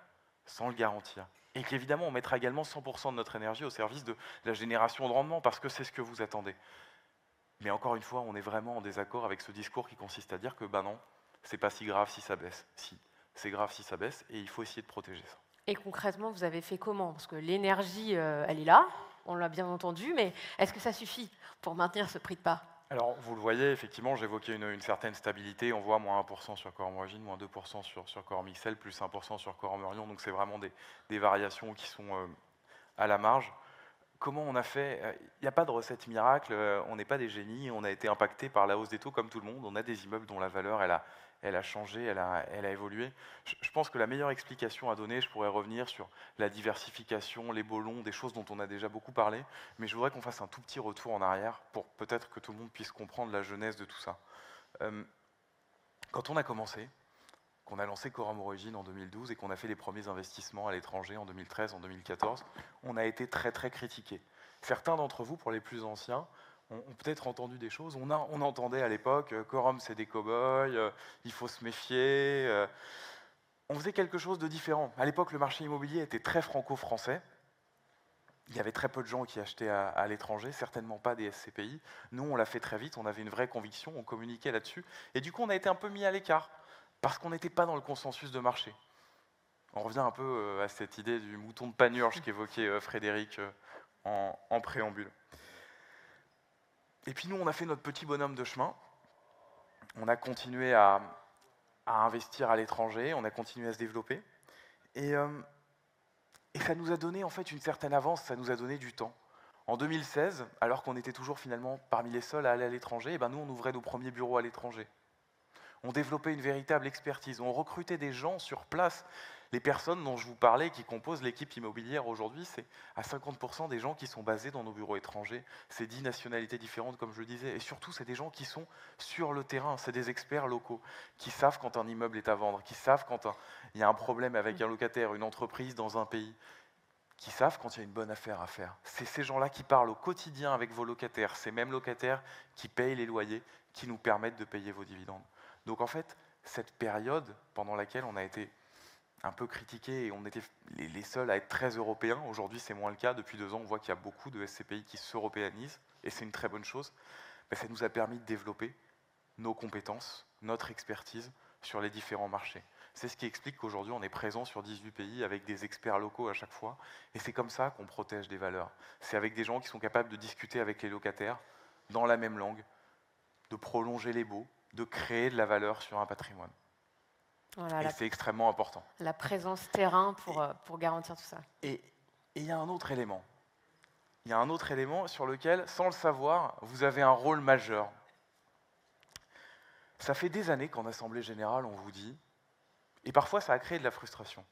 sans le garantir. Et qu'évidemment, on mettra également 100% de notre énergie au service de la génération de rendement, parce que c'est ce que vous attendez. Mais encore une fois, on est vraiment en désaccord avec ce discours qui consiste à dire que non, c'est pas si grave si ça baisse. Si, c'est grave si ça baisse, et il faut essayer de protéger ça. Et concrètement, vous avez fait comment? Parce que l'énergie, elle est là, on l'a bien entendu, mais est-ce que ça suffit pour maintenir ce prix de part? Alors, vous le voyez, effectivement, j'évoquais une certaine stabilité. On voit moins 1% sur Quorum Origin, moins 2% sur Quorum XL, plus 1% sur Quorum Orion. Donc, c'est vraiment des variations qui sont à la marge. Comment on a fait? Il n'y a pas de recette miracle, on n'est pas des génies, on a été impacté par la hausse des taux comme tout le monde. On a des immeubles dont la valeur, elle a changé, elle a évolué. Je pense que la meilleure explication à donner, je pourrais revenir sur la diversification, les baux longs, des choses dont on a déjà beaucoup parlé, mais je voudrais qu'on fasse un tout petit retour en arrière pour peut-être que tout le monde puisse comprendre la genèse de tout ça. Quand on a commencé, qu'on a lancé Quorum Origin en 2012 et qu'on a fait les premiers investissements à l'étranger en 2013, en 2014, on a été très très critiqués. Certains d'entre vous, pour les plus anciens, ont peut-être entendu des choses. On entendait à l'époque, Quorum c'est des cow-boys, il faut se méfier. On faisait quelque chose de différent. À l'époque, le marché immobilier était très franco-français. Il y avait très peu de gens qui achetaient à l'étranger, certainement pas des SCPI. Nous, on l'a fait très vite, on avait une vraie conviction, on communiquait là-dessus. Et du coup, on a été un peu mis à l'écart, parce qu'on n'était pas dans le consensus de marché. On revient un peu à cette idée du mouton de panurge qu'évoquait Frédéric en préambule. Et puis nous, on a fait notre petit bonhomme de chemin. On a continué à investir à l'étranger, on a continué à se développer. Et ça nous a donné en fait une certaine avance, ça nous a donné du temps. En 2016, alors qu'on était toujours finalement parmi les seuls à aller à l'étranger, nous, on ouvrait nos premiers bureaux à l'étranger. On développait une véritable expertise. On recrutait des gens sur place. Les personnes dont je vous parlais qui composent l'équipe immobilière aujourd'hui, c'est à 50% des gens qui sont basés dans nos bureaux étrangers. C'est 10 nationalités différentes, comme je le disais. Et surtout, c'est des gens qui sont sur le terrain. C'est des experts locaux qui savent quand un immeuble est à vendre, qui savent quand il y a un problème avec un locataire, une entreprise dans un pays, qui savent quand il y a une bonne affaire à faire. C'est ces gens-là qui parlent au quotidien avec vos locataires, ces mêmes locataires qui payent les loyers, qui nous permettent de payer vos dividendes. Donc en fait, cette période pendant laquelle on a été un peu critiqués et on était les seuls à être très européens, aujourd'hui c'est moins le cas, depuis 2 ans on voit qu'il y a beaucoup de SCPI qui s'européanisent, et c'est une très bonne chose, mais ça nous a permis de développer nos compétences, notre expertise sur les différents marchés. C'est ce qui explique qu'aujourd'hui on est présent sur 18 pays avec des experts locaux à chaque fois, et c'est comme ça qu'on protège des valeurs. C'est avec des gens qui sont capables de discuter avec les locataires dans la même langue, de prolonger les baux, de créer de la valeur sur un patrimoine. Voilà, et c'est extrêmement important. La présence terrain pour garantir tout ça. Et il y a un autre élément. Il y a un autre élément sur lequel, sans le savoir, vous avez un rôle majeur. Ça fait des années qu'en Assemblée Générale, on vous dit, et parfois ça a créé de la frustration,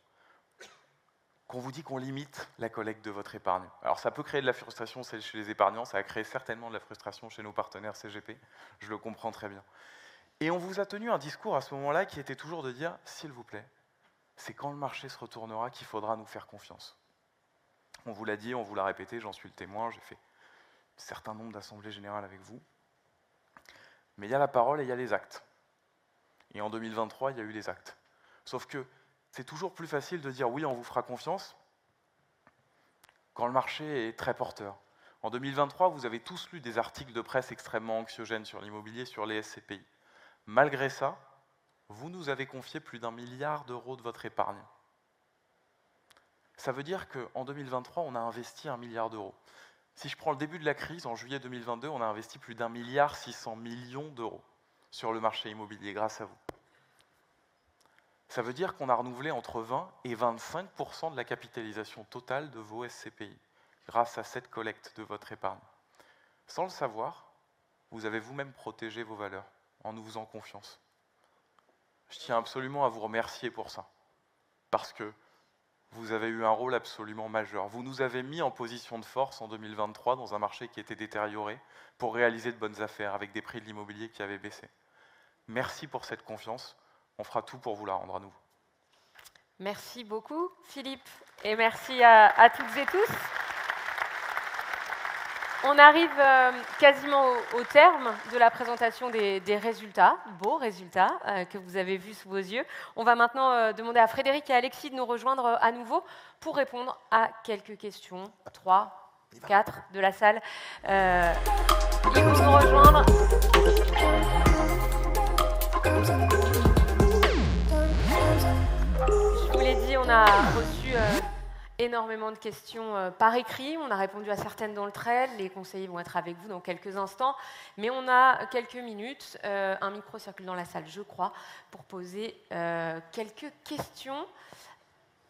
qu'on vous dit qu'on limite la collecte de votre épargne. Alors ça peut créer de la frustration chez les épargnants, ça a créé certainement de la frustration chez nos partenaires CGP, je le comprends très bien. Et on vous a tenu un discours à ce moment-là qui était toujours de dire, s'il vous plaît, c'est quand le marché se retournera qu'il faudra nous faire confiance. On vous l'a dit, on vous l'a répété, j'en suis le témoin, j'ai fait un certain nombre d'assemblées générales avec vous. Mais il y a la parole et il y a les actes. Et en 2023, il y a eu les actes. Sauf que c'est toujours plus facile de dire oui, on vous fera confiance quand le marché est très porteur. En 2023, vous avez tous lu des articles de presse extrêmement anxiogènes sur l'immobilier, sur les SCPI. Malgré ça, vous nous avez confié plus d'1 milliard d'euros de votre épargne. Ça veut dire qu'en 2023, on a investi 1 milliard d'euros. Si je prends le début de la crise, en juillet 2022, on a investi plus d'1,6 milliard d'euros sur le marché immobilier grâce à vous. Ça veut dire qu'on a renouvelé entre 20 et 25% de la capitalisation totale de vos SCPI grâce à cette collecte de votre épargne. Sans le savoir, vous avez vous-même protégé vos valeurs en nous faisant confiance. Je tiens absolument à vous remercier pour ça, parce que vous avez eu un rôle absolument majeur. Vous nous avez mis en position de force en 2023 dans un marché qui était détérioré pour réaliser de bonnes affaires avec des prix de l'immobilier qui avaient baissé. Merci pour cette confiance. On fera tout pour vous la rendre à nouveau. Merci beaucoup, Philippe, et merci à toutes et tous. On arrive quasiment au terme de la présentation des résultats, beaux résultats que vous avez vus sous vos yeux. On va maintenant demander à Frédéric et Alexis de nous rejoindre à nouveau pour répondre à quelques questions, 3, 4 de la salle. Ils vont nous rejoindre. Je vous l'ai dit, on a reçu énormément de questions par écrit. On a répondu à certaines dans le thread. Les conseillers vont être avec vous dans quelques instants. Mais on a quelques minutes. Un micro circule dans la salle, je crois, pour poser quelques questions.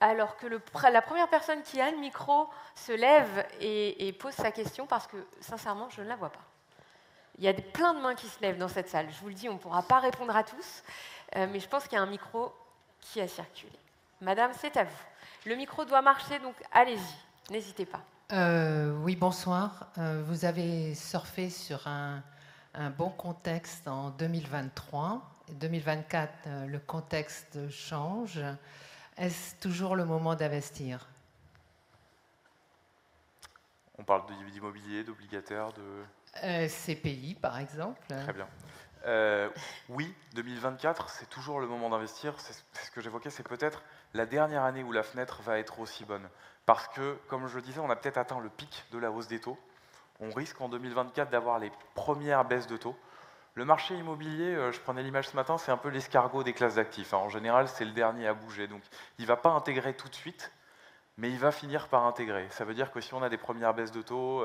Alors que la première personne qui a le micro se lève et pose sa question, parce que, sincèrement, je ne la vois pas. Il y a plein de mains qui se lèvent dans cette salle. Je vous le dis, on ne pourra pas répondre à tous. Mais je pense qu'il y a un micro qui a circulé. Madame, c'est à vous. Le micro doit marcher, donc allez-y, n'hésitez pas. Oui, bonsoir. Vous avez surfé sur un bon contexte en 2023. 2024, le contexte change. Est-ce toujours le moment d'investir? On parle d'immobilier, d'obligataire, de... CPI, par exemple. Très bien. Oui, 2024, c'est toujours le moment d'investir. C'est ce que j'évoquais, c'est peut-être la dernière année où la fenêtre va être aussi bonne. Parce que, comme je le disais, on a peut-être atteint le pic de la hausse des taux. On risque en 2024 d'avoir les premières baisses de taux. Le marché immobilier, je prenais l'image ce matin, c'est un peu l'escargot des classes d'actifs. En général, c'est le dernier à bouger. Donc, il ne va pas intégrer tout de suite, mais il va finir par intégrer. Ça veut dire que si on a des premières baisses de taux,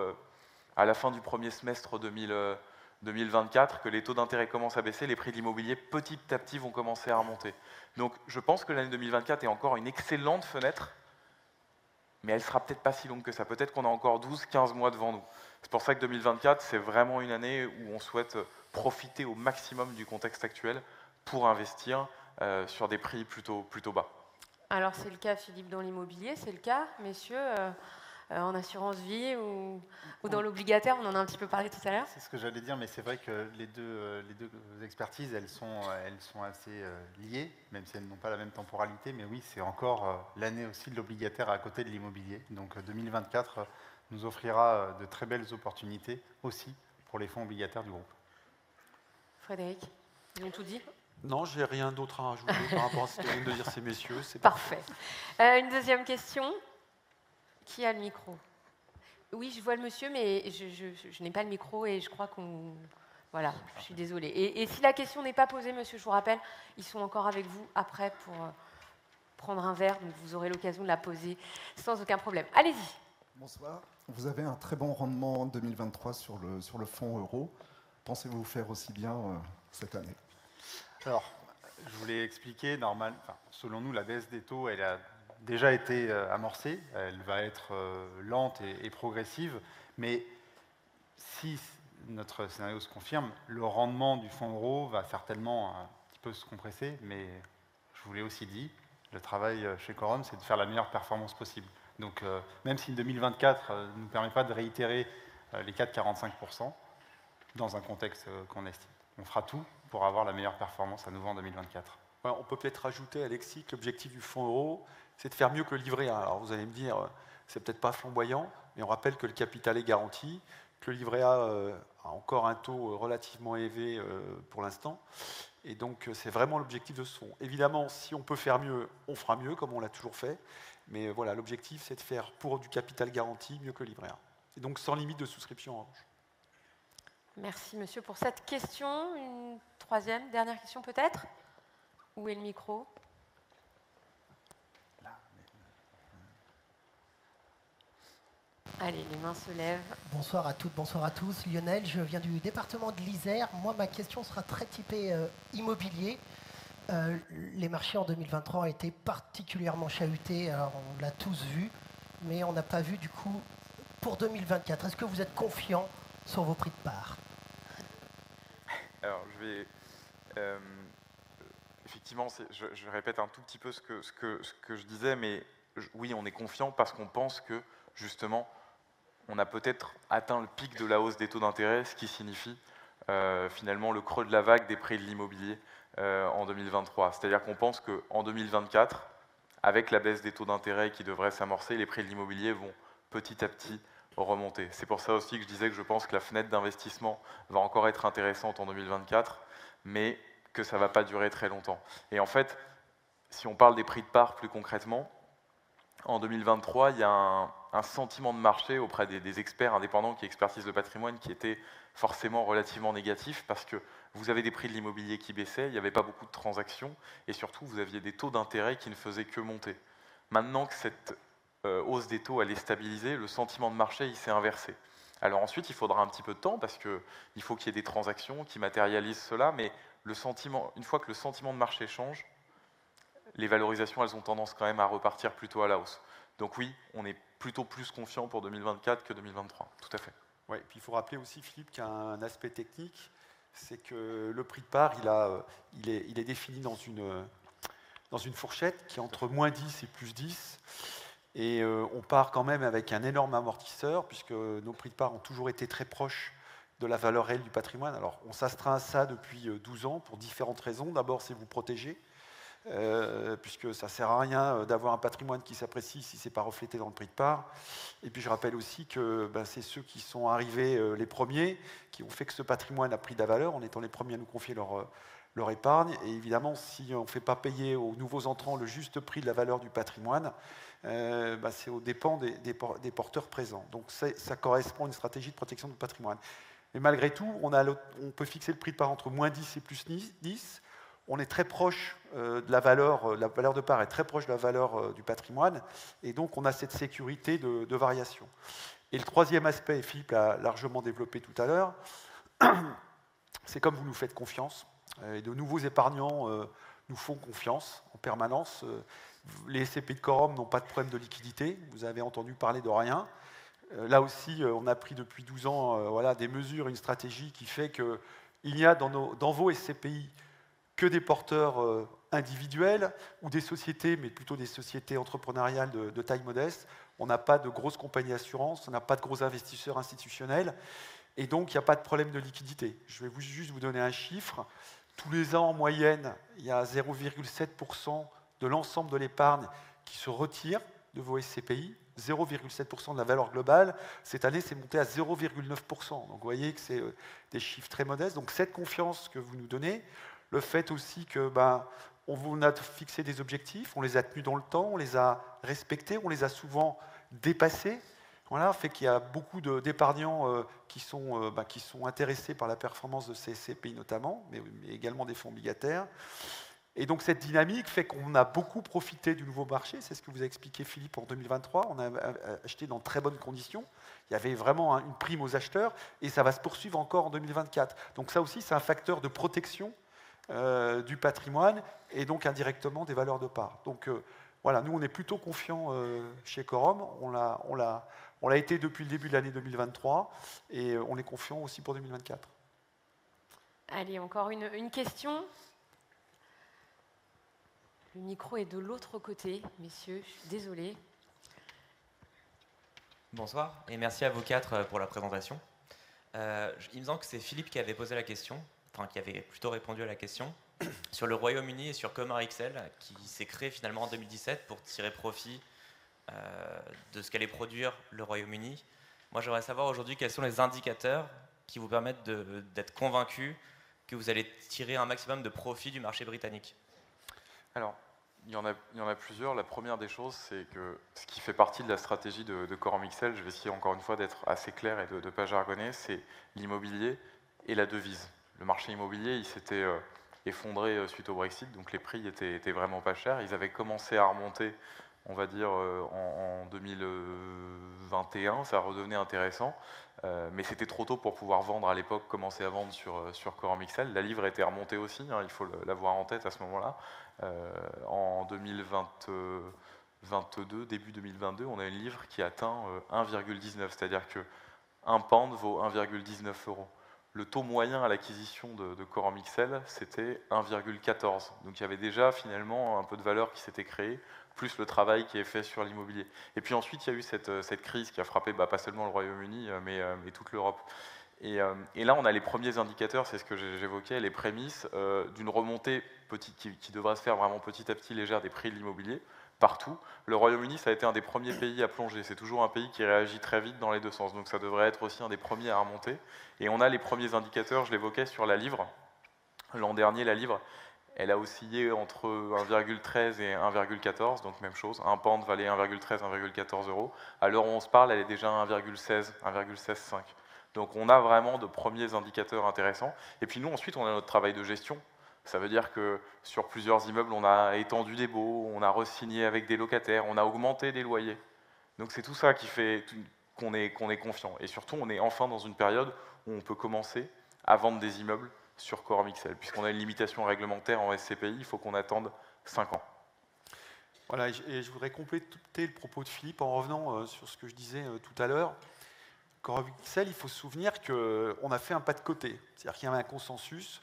à la fin du premier semestre 2024, que les taux d'intérêt commencent à baisser, les prix de l'immobilier petit à petit vont commencer à remonter. Donc je pense que l'année 2024 est encore une excellente fenêtre, mais elle sera peut-être pas si longue que ça. Peut-être qu'on a encore 12-15 mois devant nous. C'est pour ça que 2024, c'est vraiment une année où on souhaite profiter au maximum du contexte actuel pour investir sur des prix plutôt bas. Alors c'est le cas, Philippe, dans l'immobilier, c'est le cas, messieurs, en assurance vie ou dans l'obligataire, on en a un petit peu parlé tout à l'heure. C'est ce que j'allais dire, mais c'est vrai que les deux expertises, elles sont assez liées, même si elles n'ont pas la même temporalité. Mais oui, c'est encore l'année aussi de l'obligataire à côté de l'immobilier. Donc 2024 nous offrira de très belles opportunités aussi pour les fonds obligataires du groupe. Frédéric, ils ont tout dit? Non, j'ai rien d'autre à rajouter par rapport à ce que viennent de dire ces messieurs. C'est Parfait. Une deuxième question. Qui a le micro? Oui, je vois le monsieur, mais je n'ai pas le micro et je crois qu'on... Voilà, je suis désolée. Et si la question n'est pas posée, monsieur, je vous rappelle, ils sont encore avec vous après pour prendre un verre, donc vous aurez l'occasion de la poser sans aucun problème. Allez-y. Bonsoir. Vous avez un très bon rendement en 2023 sur le fonds euro. Pensez-vous faire aussi bien cette année? Alors, je voulais expliquer, selon nous, la baisse des taux, elle a déjà été amorcée. Elle va être lente et progressive. Mais si notre scénario se confirme, le rendement du fonds euro va certainement un petit peu se compresser. Mais je vous l'ai aussi dit, le travail chez Quorum, c'est de faire la meilleure performance possible. Donc, même si 2024 ne nous permet pas de réitérer les 4,45%, dans un contexte qu'on estime, on fera tout pour avoir la meilleure performance à nouveau en 2024. On peut peut-être rajouter, Alexis, que l'objectif du fonds euro, c'est de faire mieux que le livret A. Alors vous allez me dire, c'est peut-être pas flamboyant, mais on rappelle que le capital est garanti, que le livret A a encore un taux relativement élevé pour l'instant. Et donc c'est vraiment l'objectif de ce fonds. Évidemment, si on peut faire mieux, on fera mieux, comme on l'a toujours fait. Mais voilà, l'objectif, c'est de faire pour du capital garanti mieux que le livret A. Et donc sans limite de souscription en revanche. Merci, monsieur, pour cette question. Une troisième, dernière question peut-être? Où est le micro? Allez, les mains se lèvent. Bonsoir à toutes, bonsoir à tous. Lionel, je viens du département de l'Isère. Moi, ma question sera très typée immobilier. Les marchés en 2023 ont été particulièrement chahutés, alors on l'a tous vu, mais on n'a pas vu du coup pour 2024. Est-ce que vous êtes confiant sur vos prix de part? Alors, effectivement, je répète un tout petit peu ce que je disais, mais oui, on est confiant parce qu'on pense que, justement, on a peut-être atteint le pic de la hausse des taux d'intérêt, ce qui signifie finalement le creux de la vague des prix de l'immobilier en 2023. C'est-à-dire qu'on pense qu'en 2024, avec la baisse des taux d'intérêt qui devrait s'amorcer, les prix de l'immobilier vont petit à petit remonter. C'est pour ça aussi que je disais que je pense que la fenêtre d'investissement va encore être intéressante en 2024, mais que ça ne va pas durer très longtemps. Et en fait, si on parle des prix de part plus concrètement, en 2023, il y a un sentiment de marché auprès des experts indépendants qui expertisent le patrimoine qui était forcément relativement négatif parce que vous avez des prix de l'immobilier qui baissaient, il n'y avait pas beaucoup de transactions et surtout vous aviez des taux d'intérêt qui ne faisaient que monter. Maintenant que cette hausse des taux elle est stabilisée, le sentiment de marché il s'est inversé. Alors ensuite il faudra un petit peu de temps parce qu'il faut qu'il y ait des transactions qui matérialisent cela, mais une fois que le sentiment de marché change, les valorisations elles ont tendance quand même à repartir plutôt à la hausse. Donc oui, on est plutôt plus confiant pour 2024 que 2023, tout à fait. Ouais, et puis il faut rappeler aussi, Philippe, qu'il y a un aspect technique, c'est que le prix de part, il est défini dans une fourchette qui est entre moins 10 et plus 10. Et on part quand même avec un énorme amortisseur, puisque nos prix de part ont toujours été très proches de la valeur réelle du patrimoine. Alors on s'astreint à ça depuis 12 ans pour différentes raisons. D'abord, c'est vous protéger. Puisque ça ne sert à rien d'avoir un patrimoine qui s'apprécie si ce n'est pas reflété dans le prix de part. Et puis je rappelle aussi que c'est ceux qui sont arrivés les premiers qui ont fait que ce patrimoine a pris de la valeur en étant les premiers à nous confier leur épargne. Et évidemment, si on ne fait pas payer aux nouveaux entrants le juste prix de la valeur du patrimoine, c'est aux dépens des porteurs présents. Donc ça correspond à une stratégie de protection du patrimoine. Mais malgré tout, on peut fixer le prix de part entre moins 10 et plus 10. On est très proche de la valeur de part est très proche de la valeur du patrimoine, et donc on a cette sécurité de variation. Et le troisième aspect, et Philippe l'a largement développé tout à l'heure, c'est comme vous nous faites confiance, et de nouveaux épargnants nous font confiance en permanence. Les SCPI de Quorum n'ont pas de problème de liquidité, vous avez entendu parler de rien. Là aussi, on a pris depuis 12 ans des mesures, une stratégie qui fait qu'il y a dans vos SCPI que des porteurs individuels ou des sociétés, mais plutôt des sociétés entrepreneuriales de taille modeste. On n'a pas de grosses compagnies d'assurance, on n'a pas de gros investisseurs institutionnels, et donc il n'y a pas de problème de liquidité. Je vais juste vous donner un chiffre. Tous les ans, en moyenne, il y a 0,7% de l'ensemble de l'épargne qui se retire de vos SCPI, 0,7% de la valeur globale. Cette année, c'est monté à 0,9%. Donc vous voyez que c'est des chiffres très modestes. Donc cette confiance que vous nous donnez, le fait aussi que on vous a fixé des objectifs, on les a tenus dans le temps, on les a respectés, on les a souvent dépassés. Voilà, fait qu'il y a beaucoup d'épargnants qui sont intéressés par la performance de ces SCPI notamment, mais également des fonds obligataires. Et donc cette dynamique fait qu'on a beaucoup profité du nouveau marché, c'est ce que vous a expliqué Philippe en 2023, on a acheté dans de très bonnes conditions, il y avait vraiment une prime aux acheteurs, et ça va se poursuivre encore en 2024. Donc ça aussi, c'est un facteur de protection du patrimoine, et donc indirectement des valeurs de part. Donc voilà, nous on est plutôt confiants chez Quorum, on l'a été depuis le début de l'année 2023, et on est confiant aussi pour 2024. Allez, encore une question. Le micro est de l'autre côté, messieurs, je suis désolée. Bonsoir, et merci à vous quatre pour la présentation. Il me semble que c'est Philippe qui avait posé la question, enfin qui avait plutôt répondu à la question, sur le Royaume-Uni et sur ComarXL, qui s'est créé finalement en 2017 pour tirer profit de ce qu'allait produire le Royaume-Uni. Moi, j'aimerais savoir aujourd'hui quels sont les indicateurs qui vous permettent d'être convaincus que vous allez tirer un maximum de profit du marché britannique. Alors, il y en a plusieurs. La première des choses, c'est que ce qui fait partie de la stratégie de Quorum XL, je vais essayer encore une fois d'être assez clair et de ne pas jargonner, c'est l'immobilier et la devise. Le marché immobilier, il s'était effondré suite au Brexit, donc les prix étaient vraiment pas chers. Ils avaient commencé à remonter, on va dire, en 2021, ça redevenait intéressant. Mais c'était trop tôt pour pouvoir vendre à l'époque, commencer à vendre sur Quorum XL. La livre était remontée aussi, hein, il faut l'avoir en tête à ce moment-là. En 2022, début 2022, on a une livre qui atteint 1,19, c'est-à-dire qu'un pound vaut 1,19 €. Le taux moyen à l'acquisition de Quorum XL, c'était 1,14. Donc il y avait déjà finalement un peu de valeur qui s'était créée, plus le travail qui est fait sur l'immobilier. Et puis ensuite, il y a eu cette crise qui a frappé pas seulement le Royaume-Uni, mais toute l'Europe. Et là, on a les premiers indicateurs, c'est ce que j'évoquais, les prémices d'une remontée petite, qui devra se faire vraiment petit à petit légère des prix de l'immobilier, partout. Le Royaume-Uni, ça a été un des premiers pays à plonger. C'est toujours un pays qui réagit très vite dans les deux sens, donc ça devrait être aussi un des premiers à remonter. Et on a les premiers indicateurs, je l'évoquais, sur la livre. L'an dernier, la livre, elle a oscillé entre 1,13 et 1,14, donc même chose. Un pound valait 1,13, 1,14 €. À l'heure où on se parle, elle est déjà à 1,16, 1,165. Donc on a vraiment de premiers indicateurs intéressants. Et puis nous, ensuite, on a notre travail de gestion. Ça veut dire que sur plusieurs immeubles, on a étendu des baux, on a re-signé avec des locataires, on a augmenté des loyers. Donc c'est tout ça qui fait qu'on est confiant. Et surtout, on est enfin dans une période où on peut commencer à vendre des immeubles sur Quorum XL. Puisqu'on a une limitation réglementaire en SCPI, il faut qu'on attende 5 ans. Voilà, et je voudrais compléter le propos de Philippe en revenant sur ce que je disais tout à l'heure. Quorum XL, il faut se souvenir qu'on a fait un pas de côté. C'est-à-dire qu'il y avait un consensus.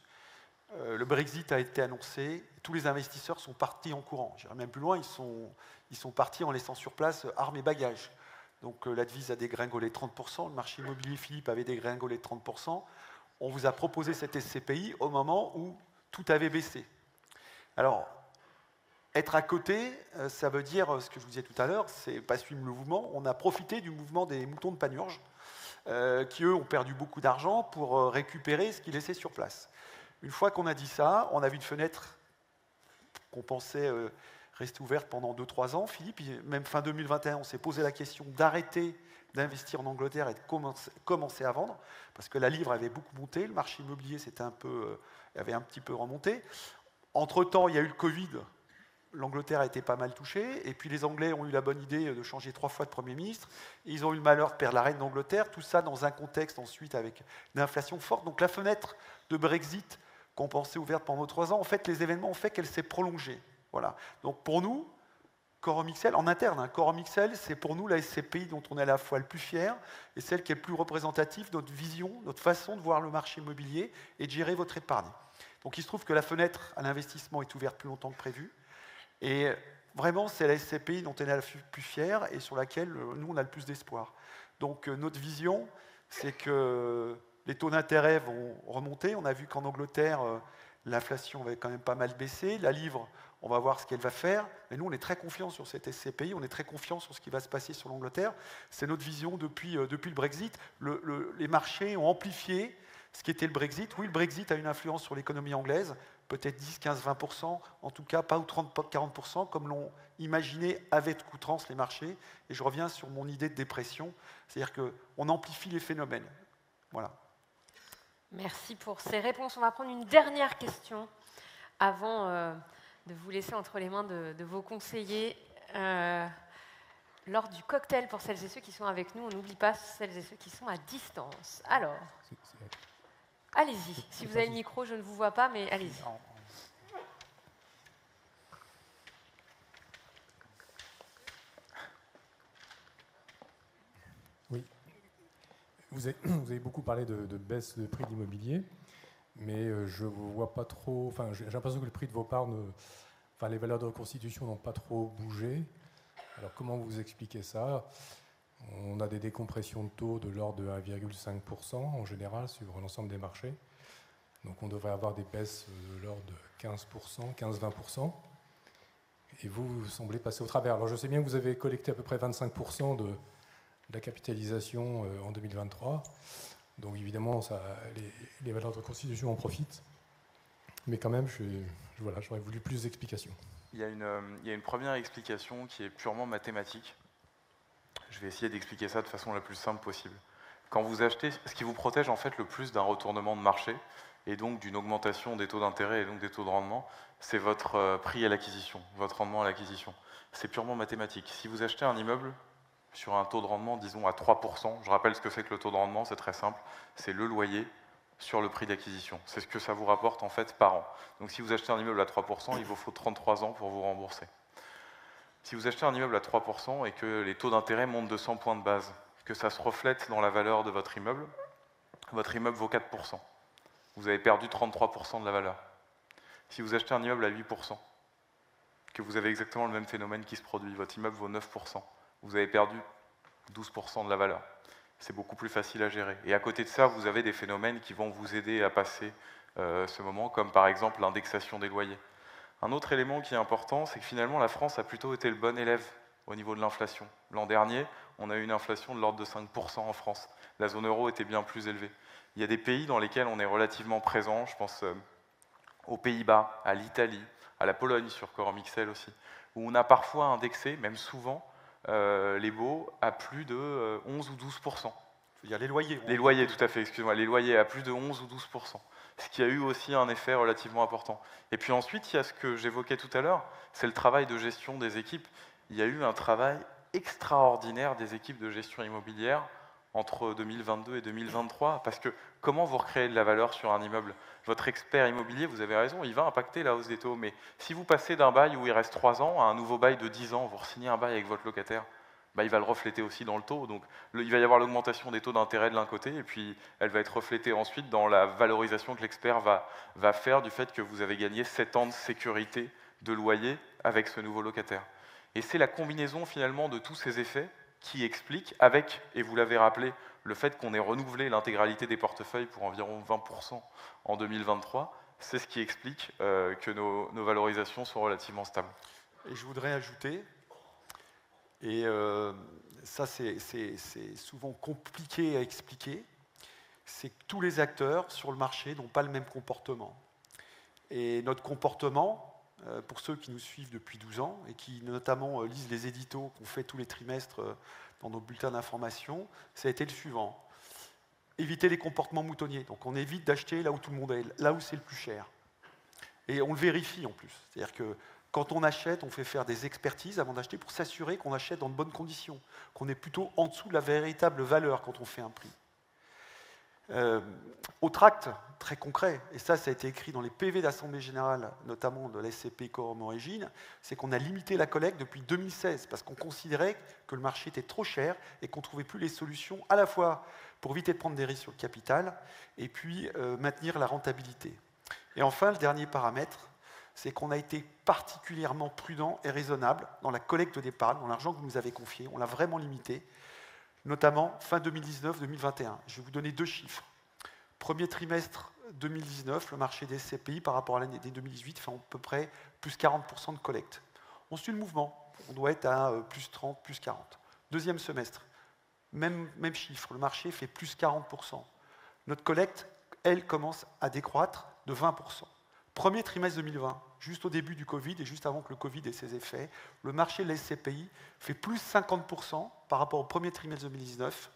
Le Brexit a été annoncé. Tous les investisseurs sont partis en courant. J'irai même plus loin, ils sont partis en laissant sur place armes et bagages. Donc la devise a dégringolé 30%. Le marché immobilier, Philippe, avait dégringolé 30%. On vous a proposé cette SCPI au moment où tout avait baissé. Alors, être à côté, ça veut dire, ce que je vous disais tout à l'heure, c'est pas suivre le mouvement. On a profité du mouvement des moutons de Panurge, qui, eux, ont perdu beaucoup d'argent pour récupérer ce qu'ils laissaient sur place. Une fois qu'on a dit ça, on a vu une fenêtre qu'on pensait rester ouverte pendant 2-3 ans. Philippe, même fin 2021, on s'est posé la question d'arrêter d'investir en Angleterre et de commencer à vendre, parce que la livre avait beaucoup monté, le marché immobilier avait un petit peu remonté. Entre-temps, il y a eu le Covid, l'Angleterre a été pas mal touchée, et puis les Anglais ont eu la bonne idée de changer 3 fois de Premier ministre, et ils ont eu le malheur de perdre la reine d'Angleterre, tout ça dans un contexte ensuite avec une inflation forte. Donc la fenêtre de Brexit qu'on pensait ouverte pendant 3 ans, en fait les événements ont fait qu'elle s'est prolongée. Voilà. Donc pour nous, Quorum XL, en interne, Quorum XL, c'est pour nous la SCPI dont on est à la fois le plus fier et celle qui est le plus représentative de notre vision, notre façon de voir le marché immobilier et de gérer votre épargne. Donc il se trouve que la fenêtre à l'investissement est ouverte plus longtemps que prévu. Et vraiment, c'est la SCPI dont on est la plus fière et sur laquelle nous, on a le plus d'espoir. Donc notre vision, c'est que les taux d'intérêt vont remonter. On a vu qu'en Angleterre, l'inflation va quand même pas mal baisser. La livre, on va voir ce qu'elle va faire. Mais nous, on est très confiants sur cette SCPI. On est très confiants sur ce qui va se passer sur l'Angleterre. C'est notre vision depuis le Brexit. Les marchés ont amplifié ce qui était le Brexit. Oui, le Brexit a une influence sur l'économie anglaise, peut-être 10, 15, 20%, en tout cas pas ou 30, 40%, comme l'ont imaginé avec outrance les marchés. Et je reviens sur mon idée de dépression, c'est-à-dire qu'on amplifie les phénomènes. Voilà. Merci pour ces réponses. On va prendre une dernière question avant de vous laisser entre les mains de vos conseillers. Lors du cocktail, pour celles et ceux qui sont avec nous, on n'oublie pas celles et ceux qui sont à distance. Alors, allez-y. Si vous avez le micro, je ne vous vois pas, mais allez-y. Oui. Vous avez beaucoup parlé de baisse de prix de l'immobilier, mais je ne vois pas trop... Enfin, j'ai l'impression que le prix de vos parts, les valeurs de reconstitution n'ont pas trop bougé. Alors, comment vous expliquez ça? On a des décompressions de taux de l'ordre de 1,5% en général sur l'ensemble des marchés. Donc, on devrait avoir des baisses de l'ordre de 15%, 15-20%. Et vous semblez passer au travers. Alors, je sais bien que vous avez collecté à peu près 25% de la capitalisation en 2023. Donc, évidemment, les valeurs de reconstitution en profitent. Mais quand même, j'aurais voulu plus d'explications. Il y a une première explication qui est purement mathématique. Je vais essayer d'expliquer ça de façon la plus simple possible. Quand vous achetez, ce qui vous protège en fait le plus d'un retournement de marché et donc d'une augmentation des taux d'intérêt et donc des taux de rendement, c'est votre prix à l'acquisition, votre rendement à l'acquisition. C'est purement mathématique. Si vous achetez un immeuble sur un taux de rendement, disons à 3%, je rappelle ce que c'est que le taux de rendement, c'est très simple, c'est le loyer sur le prix d'acquisition. C'est ce que ça vous rapporte en fait par an. Donc si vous achetez un immeuble à 3%, il vous faut 33 ans pour vous rembourser. Si vous achetez un immeuble à 3% et que les taux d'intérêt montent de 100 points de base, que ça se reflète dans la valeur de votre immeuble vaut 4%. Vous avez perdu 33% de la valeur. Si vous achetez un immeuble à 8%, que vous avez exactement le même phénomène qui se produit, votre immeuble vaut 9%, vous avez perdu 12% de la valeur. C'est beaucoup plus facile à gérer. Et à côté de ça, vous avez des phénomènes qui vont vous aider à passer ce moment, comme par exemple l'indexation des loyers. Un autre élément qui est important, c'est que finalement la France a plutôt été le bon élève au niveau de l'inflation. L'an dernier, on a eu une inflation de l'ordre de 5% en France. La zone euro était bien plus élevée. Il y a des pays dans lesquels on est relativement présent, je pense aux Pays-Bas, à l'Italie, à la Pologne sur Quorum XL aussi, où on a parfois indexé, même souvent, les baux à plus de 11 ou 12%. Il y a les loyers. Les loyers, tout à fait, excusez-moi, les loyers à plus de 11 ou 12%. Ce qui a eu aussi un effet relativement important. Et puis ensuite, il y a ce que j'évoquais tout à l'heure, c'est le travail de gestion des équipes. Il y a eu un travail extraordinaire des équipes de gestion immobilière entre 2022 et 2023, parce que comment vous recréez de la valeur sur un immeuble? Votre expert immobilier, vous avez raison, il va impacter la hausse des taux, mais si vous passez d'un bail où il reste 3 ans à un nouveau bail de 10 ans, vous re-signez un bail avec votre locataire, il va le refléter aussi dans le taux. Donc il va y avoir l'augmentation des taux d'intérêt de l'un côté, et puis elle va être reflétée ensuite dans la valorisation que l'expert va faire du fait que vous avez gagné 7 ans de sécurité de loyer avec ce nouveau locataire. Et c'est la combinaison finalement de tous ces effets qui explique, avec, et vous l'avez rappelé, le fait qu'on ait renouvelé l'intégralité des portefeuilles pour environ 20% en 2023, c'est ce qui explique que nos valorisations sont relativement stables. Et je voudrais ajouter, et ça c'est souvent compliqué à expliquer, c'est que tous les acteurs sur le marché n'ont pas le même comportement. Et notre comportement, pour ceux qui nous suivent depuis 12 ans et qui notamment lisent les éditos qu'on fait tous les trimestres dans nos bulletins d'information, ça a été le suivant. Éviter les comportements moutonniers. Donc on évite d'acheter là où tout le monde est, là où c'est le plus cher. Et on le vérifie en plus. C'est-à-dire que quand on achète, on fait faire des expertises avant d'acheter pour s'assurer qu'on achète dans de bonnes conditions, qu'on est plutôt en dessous de la véritable valeur quand on fait un prix. Autre acte très concret, et ça a été écrit dans les PV d'Assemblée Générale, notamment de la SCP Quorum Origine, c'est qu'on a limité la collecte depuis 2016, parce qu'on considérait que le marché était trop cher et qu'on ne trouvait plus les solutions à la fois pour éviter de prendre des risques sur le capital et puis maintenir la rentabilité. Et enfin, le dernier paramètre, c'est qu'on a été particulièrement prudent et raisonnable dans la collecte d'épargne, dans l'argent que vous nous avez confié. On l'a vraiment limité, notamment fin 2019-2021. Je vais vous donner 2 chiffres. Premier trimestre 2019, le marché des SCPI par rapport à l'année 2018 fait à peu près plus 40% de collecte. On suit le mouvement, on doit être à plus 30, plus 40. Deuxième semestre, même chiffre, le marché fait plus 40%. Notre collecte, elle, commence à décroître de 20%. Premier trimestre 2020, juste au début du Covid et juste avant que le Covid ait ses effets, le marché de la SCPI fait plus 50% par rapport au premier trimestre 2019.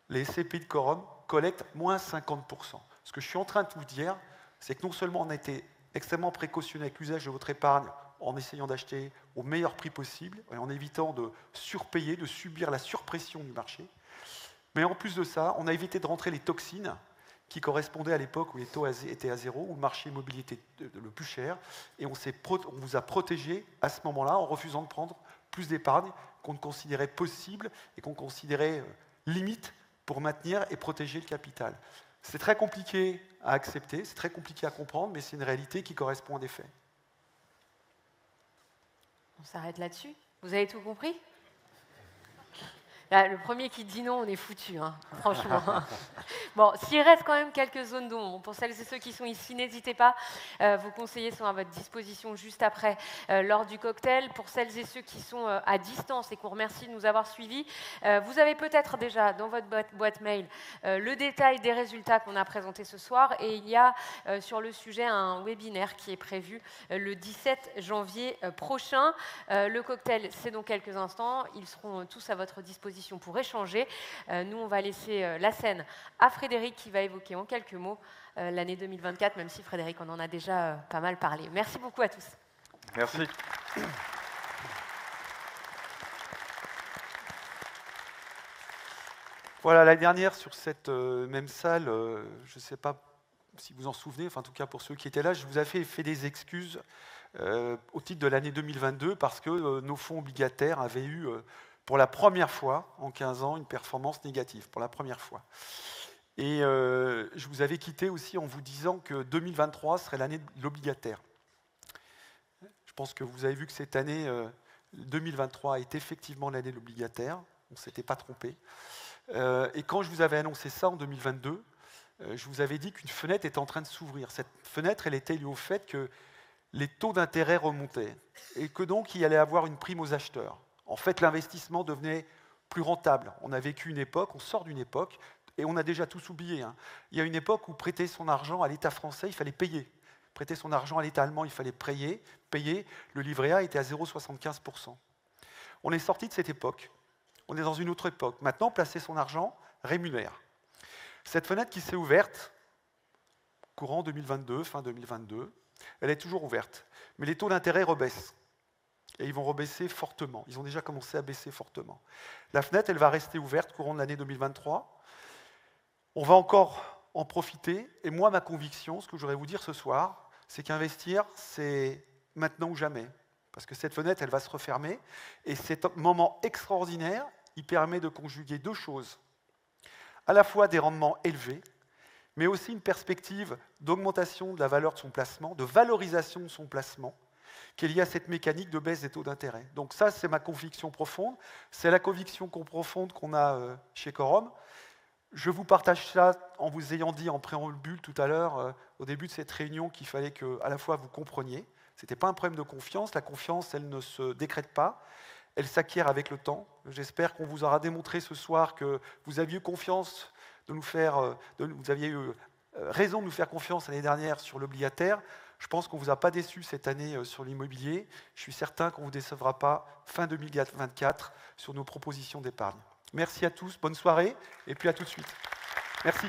Les SCPI de Quorum collectent moins 50%. Ce que je suis en train de vous dire, c'est que non seulement on a été extrêmement précautionneux avec l'usage de votre épargne en essayant d'acheter au meilleur prix possible et en évitant de surpayer, de subir la surpression du marché, mais en plus de ça, on a évité de rentrer les toxines qui correspondaient à l'époque où les taux étaient à zéro, où le marché immobilier était le plus cher, et on vous a protégé à ce moment-là en refusant de prendre plus d'épargne qu'on ne considérait possible et qu'on considérait limite pour maintenir et protéger le capital. C'est très compliqué à accepter, c'est très compliqué à comprendre, mais c'est une réalité qui correspond à des faits. On s'arrête là-dessus. Vous avez tout compris ? Là, le premier qui dit non, on est foutu, hein, franchement. Bon, s'il reste quand même quelques zones d'ombre, pour celles et ceux qui sont ici, n'hésitez pas. Vos conseillers sont à votre disposition juste après, lors du cocktail. Pour celles et ceux qui sont à distance et qu'on remercie de nous avoir suivis, vous avez peut-être déjà dans votre boîte mail le détail des résultats qu'on a présentés ce soir. Et il y a sur le sujet un webinaire qui est prévu le 17 janvier prochain. Le cocktail, c'est dans quelques instants. Ils seront tous à votre disposition pour échanger. Nous, on va laisser la scène à Frédéric qui va évoquer en quelques mots l'année 2024, même si Frédéric, on en a déjà pas mal parlé. Merci beaucoup à tous. Merci. Voilà, l'année dernière, sur cette même salle, je ne sais pas si vous en souvenez, enfin en tout cas pour ceux qui étaient là, je vous avais fait des excuses au titre de l'année 2022 parce que nos fonds obligataires avaient eu pour la première fois en 15 ans une performance négative, pour la première fois. Et je vous avais quitté aussi en vous disant que 2023 serait l'année de l'obligataire. Je pense que vous avez vu que cette année 2023 est effectivement l'année de l'obligataire, on ne s'était pas trompé. Et quand je vous avais annoncé ça en 2022, je vous avais dit qu'une fenêtre était en train de s'ouvrir. Cette fenêtre, elle était liée au fait que les taux d'intérêt remontaient et que donc il y allait avoir une prime aux acheteurs. En fait, l'investissement devenait plus rentable. On a vécu une époque, on sort d'une époque, et on a déjà tous oublié. Hein. Il y a une époque où prêter son argent à l'État français, il fallait payer. Prêter son argent à l'État allemand, il fallait payer. Le livret A était à 0,75%. On est sorti de cette époque. On est dans une autre époque. Maintenant, placer son argent rémunère. Cette fenêtre qui s'est ouverte, courant 2022, fin 2022, elle est toujours ouverte. Mais les taux d'intérêt rebaissent. Et ils vont rebaisser fortement. Ils ont déjà commencé à baisser fortement. La fenêtre, elle va rester ouverte courant de l'année 2023. On va encore en profiter. Et moi, ma conviction, ce que je voudrais vous dire ce soir, c'est qu'investir, c'est maintenant ou jamais. Parce que cette fenêtre, elle va se refermer. Et cet moment extraordinaire, il permet de conjuguer 2 choses. À la fois des rendements élevés, mais aussi une perspective d'augmentation de la valeur de son placement, de valorisation de son placement, qui est liée à cette mécanique de baisse des taux d'intérêt. Donc ça, c'est ma conviction profonde. C'est la conviction profonde qu'on a chez Quorum. Je vous partage ça en vous ayant dit en préambule tout à l'heure, au début de cette réunion, qu'il fallait que, à la fois, vous compreniez. Ce n'était pas un problème de confiance. La confiance, elle ne se décrète pas. Elle s'acquiert avec le temps. J'espère qu'on vous aura démontré ce soir que vous aviez eu confiance de nous faire, vous aviez eu raison de nous faire confiance l'année dernière sur l'obligataire. Je pense qu'on ne vous a pas déçu cette année sur l'immobilier. Je suis certain qu'on ne vous décevra pas fin 2024 sur nos propositions d'épargne. Merci à tous, bonne soirée, et puis à tout de suite. Merci.